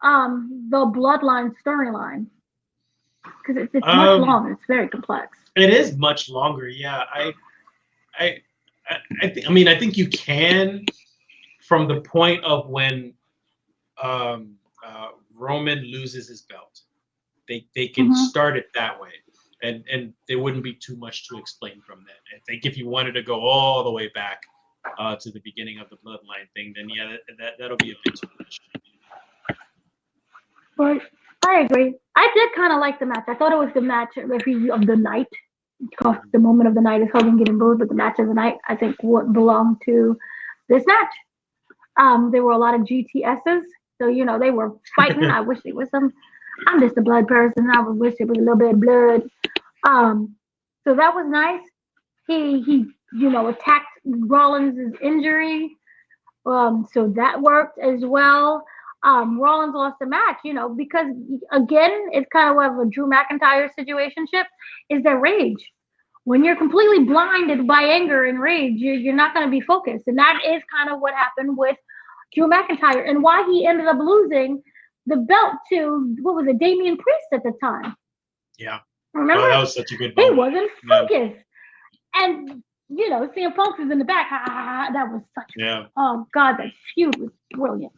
Speaker 1: the bloodline storyline. Because it's much longer. It's very complex.
Speaker 2: It is much longer. Yeah, I think you can, from the point of when Roman loses his belt, they can start it that way, and there wouldn't be too much to explain from that. I think if you wanted to go all the way back to the beginning of the bloodline thing, then yeah, that'll be a bit too much.
Speaker 1: But I agree. I did kind of like the match. I thought it was the match of the night. Because the moment of the night is Hogan getting booed, but the match of the night, I think, what belonged to this match. There were a lot of GTSs, so they were fighting. I wish it was some. I'm just a blood person. I would wish it was a little bit of blood. So that was nice. He attacked Rollins' injury. So that worked as well. Rollins lost the match, because again, it's kind of what a Drew McIntyre situationship is their rage. When you're completely blinded by anger and rage, you're not going to be focused. And that is kind of what happened with Drew McIntyre, and why he ended up losing the belt to, what was it, Damian Priest at the time.
Speaker 2: Yeah.
Speaker 1: Remember?
Speaker 2: Oh, that was such a good
Speaker 1: moment.
Speaker 2: He
Speaker 1: wasn't focused. Yeah. And CM Punk was in the back. That was such oh God, that feud was brilliant.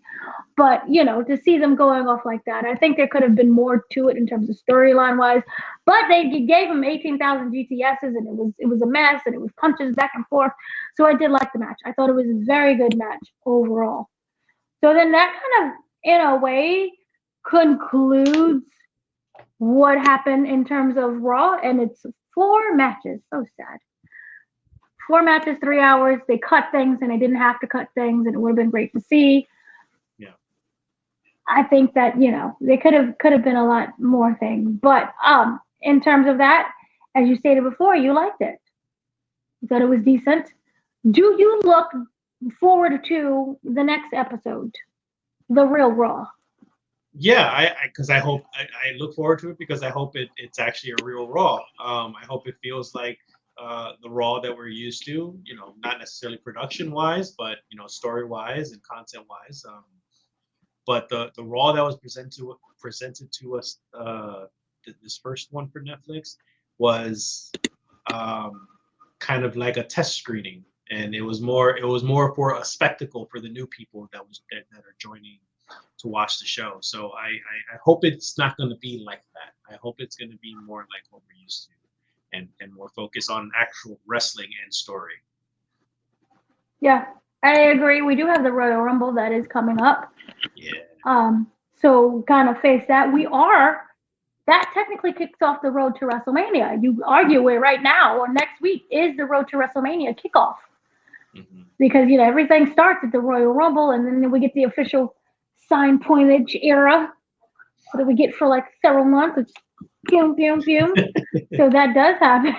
Speaker 1: But, to see them going off like that, I think there could have been more to it in terms of storyline wise. But they gave him 18,000 GTSs, and it was a mess, and it was punches back and forth. So I did like the match. I thought it was a very good match overall. So then that kind of, in a way, concludes what happened in terms of Raw, and it's 4 matches. So sad. 4 matches, 3 hours. They cut things, and they didn't have to cut things, and it would have been great to see.
Speaker 2: Yeah.
Speaker 1: I think that they could have been a lot more things, but in terms of that, as you stated before, you liked it. You thought it was decent. Do you look forward to the next episode, the real Raw?
Speaker 2: Yeah, because I hope I look forward to it, because I hope it's actually a real Raw. I hope it feels like the Raw that we're used to, not necessarily production wise, but story wise and content wise. But the Raw that was presented to us, this first one for Netflix, was kind of like a test screening, and it was more for a spectacle for the new people that are joining to watch the show. So I hope it's not going to be like that. I hope it's going to be more like what we're used to, and more focus on actual wrestling and story.
Speaker 1: Yeah, I agree. We do have the Royal Rumble that is coming up.
Speaker 2: Yeah.
Speaker 1: So kind of face that. That technically kicks off the road to WrestleMania. You argue where right now or next week is the road to WrestleMania kickoff.
Speaker 2: Mhm.
Speaker 1: Because everything starts at the Royal Rumble, and then we get the official sign pointage era that we get for like several months. It's boom, boom, boom. So that does happen.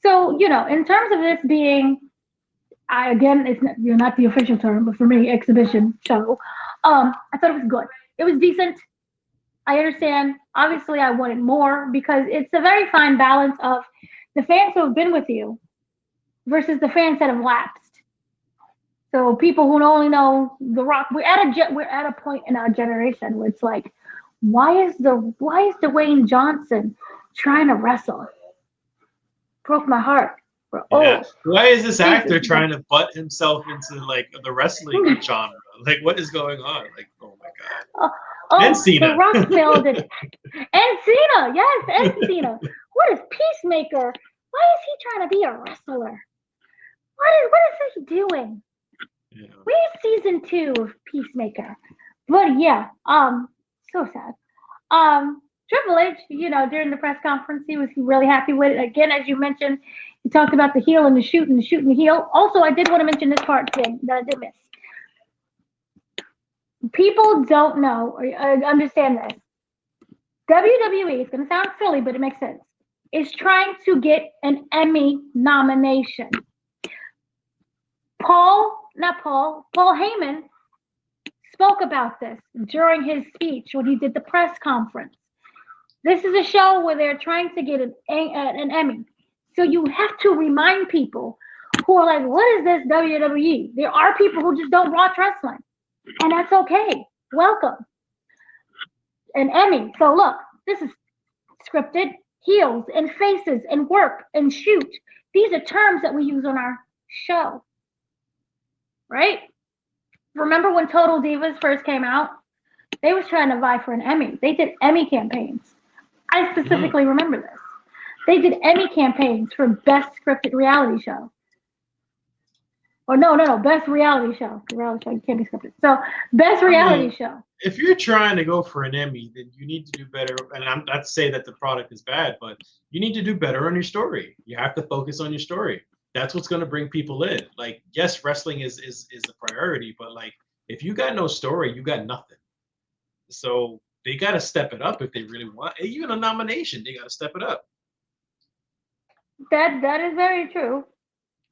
Speaker 1: So in terms of this being, again, it's not the official term, but for me, exhibition show. I thought it was good. It was decent. I understand. Obviously, I wanted more because it's a very fine balance of the fans who have been with you versus the fans that have lapsed. So people who only know The Rock, we're at a point in our generation where it's like, why is Dwayne Johnson trying to wrestle? Broke my heart. We're
Speaker 2: Yeah.
Speaker 1: old.
Speaker 2: Why is this
Speaker 1: Jesus.
Speaker 2: actor trying to butt himself into like the wrestling genre? Like, what is going on? Like, oh my god.
Speaker 1: Oh,
Speaker 2: And
Speaker 1: The
Speaker 2: Cena.
Speaker 1: Rock failed it. And Cena, yes, and Cena. What is Peacemaker? Why is he trying to be a wrestler? What is he doing?
Speaker 2: Yeah.
Speaker 1: Where's season 2 of Peacemaker? But yeah, so sad. Triple H, during the press conference, he was really happy with it. Again, as you mentioned, he talked about the heel and the shoot and the shoot and the heel. Also, I did want to mention this part thing that I did miss. People don't know or understand this. WWE, it's going to sound silly, but it makes sense, is trying to get an Emmy nomination. Paul Heyman spoke about this during his speech when he did the press conference. This is a show where they're trying to get an Emmy. So you have to remind people who are like, what is this WWE? There are people who just don't watch wrestling. And that's okay. Welcome. An Emmy. So look, this is scripted, heels and faces and work and shoot. These are terms that we use on our show. Right? Remember when Total Divas first came out? They was trying to vie for an Emmy. They did Emmy campaigns. I specifically remember this. They did Emmy campaigns for best scripted reality show. Or no, best reality show. Reality show can't be scripted. So best reality show.
Speaker 2: If you're trying to go for an Emmy, then you need to do better. And I'm not to say that the product is bad, but you need to do better on your story. You have to focus on your story. That's what's going to bring people in. Like, yes, wrestling is a priority, but like, if you got no story, you got nothing. So they got to step it up if they really want. Even a nomination, they got to step it up.
Speaker 1: That is very true.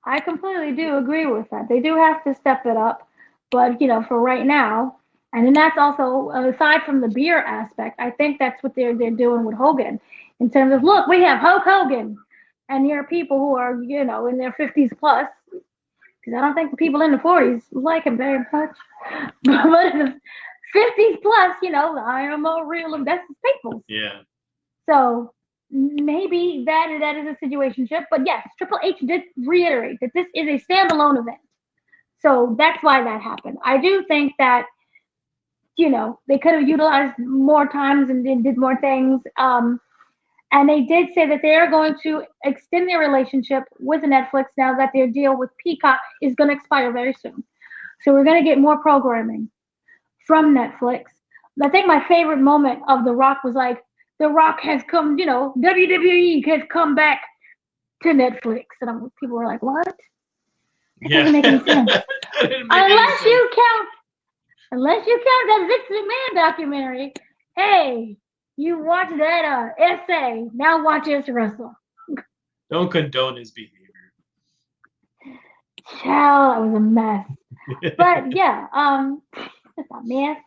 Speaker 1: I completely do agree with that. They do have to step it up, but for right now, and then that's also aside from the beer aspect. I think that's what they're doing with Hogan, in terms of look, we have Hulk Hogan, and there are people who are in their 50s plus. Because I don't think the people in the 40s like him very much, but in the 50s plus, I am a real and that's his people.
Speaker 2: Yeah.
Speaker 1: So maybe that is a situationship. But yes, Triple H did reiterate that this is a standalone event. So that's why that happened. I do think that, they could have utilized more times and did more things. And they did say that they are going to extend their relationship with Netflix now that their deal with Peacock is going to expire very soon. So we're going to get more programming from Netflix. I think my favorite moment of The Rock was like, The Rock has come, WWE has come back to Netflix. And people were like, what? That doesn't make any sense. Unless you count that Vince McMahon documentary. Hey, you watch that essay. Now watch us wrestle.
Speaker 2: Don't condone his behavior.
Speaker 1: Child, that was a mess. But yeah, it's a mess.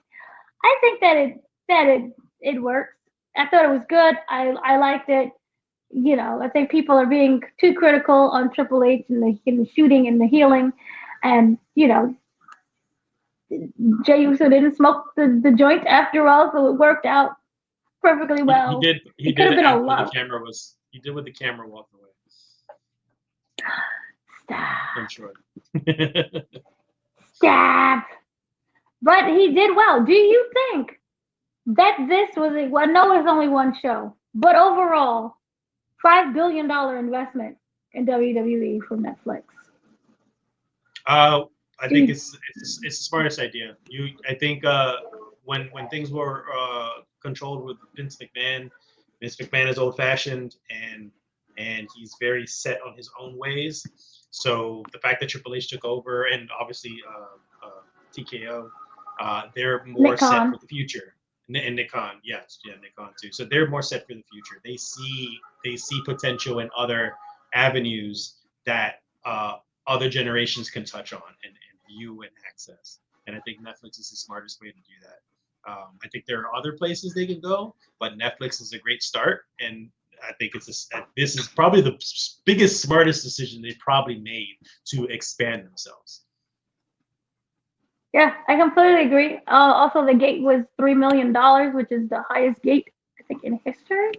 Speaker 1: I think that it works. I thought it was good. I liked it. I think people are being too critical on Triple H and the shooting and the healing, and Jey Uso didn't smoke the joint after all, so it worked out perfectly well.
Speaker 2: He
Speaker 1: could
Speaker 2: did
Speaker 1: have
Speaker 2: it
Speaker 1: been a
Speaker 2: after
Speaker 1: lot.
Speaker 2: the camera was. He did with the camera walked away.
Speaker 1: Stop.
Speaker 2: I'm sure.
Speaker 1: Stop. But he did well. Do you think that this was I know it's only one show, but overall, $5 billion investment in WWE from Netflix?
Speaker 2: I think it's the smartest idea. I think when things were controlled with Vince McMahon is old fashioned and he's very set on his own ways. So the fact that Triple H took over and obviously TKO, they're more
Speaker 1: Nick
Speaker 2: set
Speaker 1: Khan.
Speaker 2: for the future. And Nick Khan, yes, yeah, Nick Khan too. So they're more set for the future. They see potential in other avenues that other generations can touch on and view and access. And I think Netflix is the smartest way to do that. I think there are other places they can go, but Netflix is a great start. And I think this is probably the biggest, smartest decision they probably made to expand themselves.
Speaker 1: Yeah, I completely agree. Also, the gate was $3 million, which is the highest gate, I think, in history.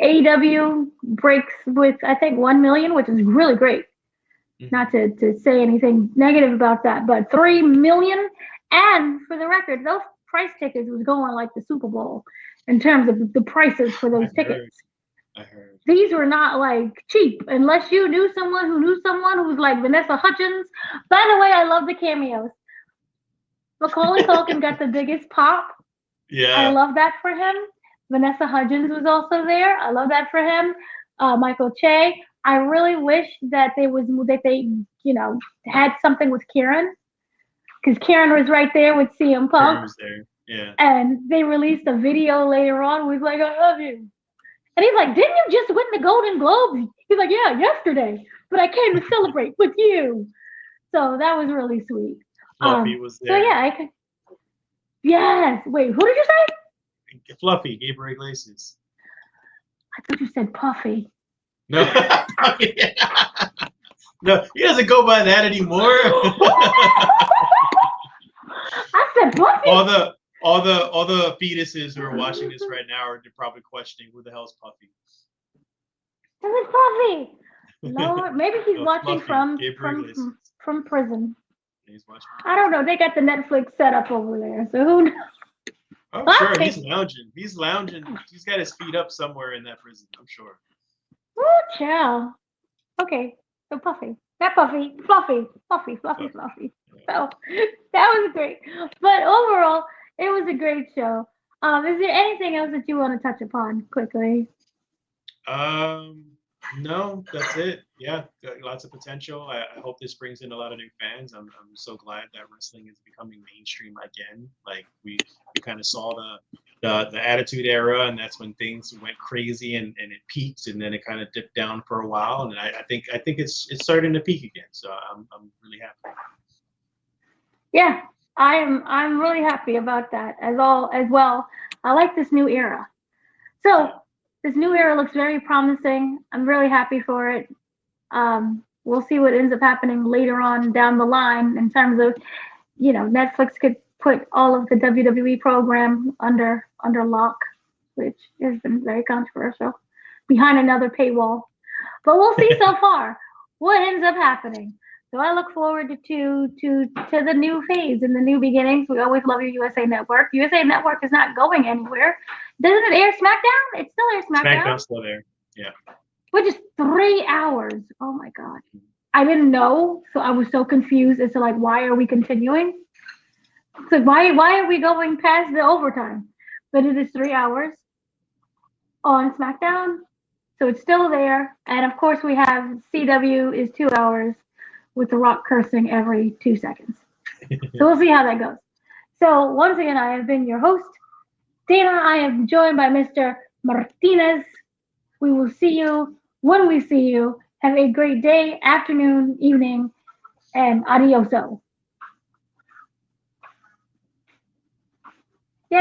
Speaker 1: AEW breaks with, I think, 1 million, which is really great. Not to say anything negative about that, but 3 million. And for the record, those price tickets was going like the Super Bowl in terms of the prices for those tickets.
Speaker 2: I heard.
Speaker 1: These were not like cheap unless you knew someone who's like Vanessa Hudgens. By the way, I love the cameos. Macaulay Culkin got the biggest pop.
Speaker 2: Yeah.
Speaker 1: I love that for him. Vanessa Hudgens was also there. I love that for him. Michael Che. I really wish that they had something with Kieran, because Kieran was right there with CM Punk.
Speaker 2: Kieran was there. Yeah.
Speaker 1: And they released a video later on. Was like, I love you. And he's like, didn't you just win the Golden Globes? He's like, yeah, yesterday. But I came to celebrate with you. So that was really sweet.
Speaker 2: Fluffy was there.
Speaker 1: So yeah, yes. Wait, who did you say?
Speaker 2: Fluffy, Gabriel Iglesias.
Speaker 1: I thought you said Puffy.
Speaker 2: No. No, he doesn't go by that anymore.
Speaker 1: I said Puffy.
Speaker 2: All the fetuses who are watching this right now are probably questioning who the hell's Puffy.
Speaker 1: Who is Puffy? Lord, maybe he's watching
Speaker 2: Fluffy,
Speaker 1: from prison.
Speaker 2: He's watching.
Speaker 1: I don't know. They got the Netflix set up over there, so who knows?
Speaker 2: I'm sure he's lounging. He's lounging. He's got his feet up somewhere in that prison. I'm sure.
Speaker 1: Oh, child. Okay, so Puffy. Not Puffy. Fluffy. Fluffy. So that was great. But overall, it was a great show. Is there anything else that you want to touch upon quickly?
Speaker 2: No, that's it. Yeah, got lots of potential. I hope this brings in a lot of new fans. I'm so glad that wrestling is becoming mainstream again. Like we kind of saw the Attitude Era, and that's when things went crazy and it peaked, and then it kind of dipped down for a while. And I think it's starting to peak again. So I'm really happy.
Speaker 1: Yeah, I'm really happy about that as well. I like this new era. So this new era looks very promising. I'm really happy for it. We'll see what ends up happening later on down the line in terms of, Netflix could put all of the WWE program under lock, which has been very controversial, behind another paywall. But we'll see so far what ends up happening. So I look forward to the new phase and the new beginnings. We always love your USA Network. USA Network is not going anywhere. Doesn't it air SmackDown? It still airs SmackDown.
Speaker 2: SmackDown's still there. Yeah.
Speaker 1: Which is 3 hours. Oh my God. I didn't know, so I was so confused as to like, why are we continuing? So why are we going past the overtime? But it is 3 hours on SmackDown, so it's still there. And of course, we have CW is 2 hours with The Rock cursing every 2 seconds. So we'll see how that goes. So once again, I have been your host, Dana. I am joined by Mr. Martinez. We will see you when we see you. Have a great day, afternoon, evening, and adioso.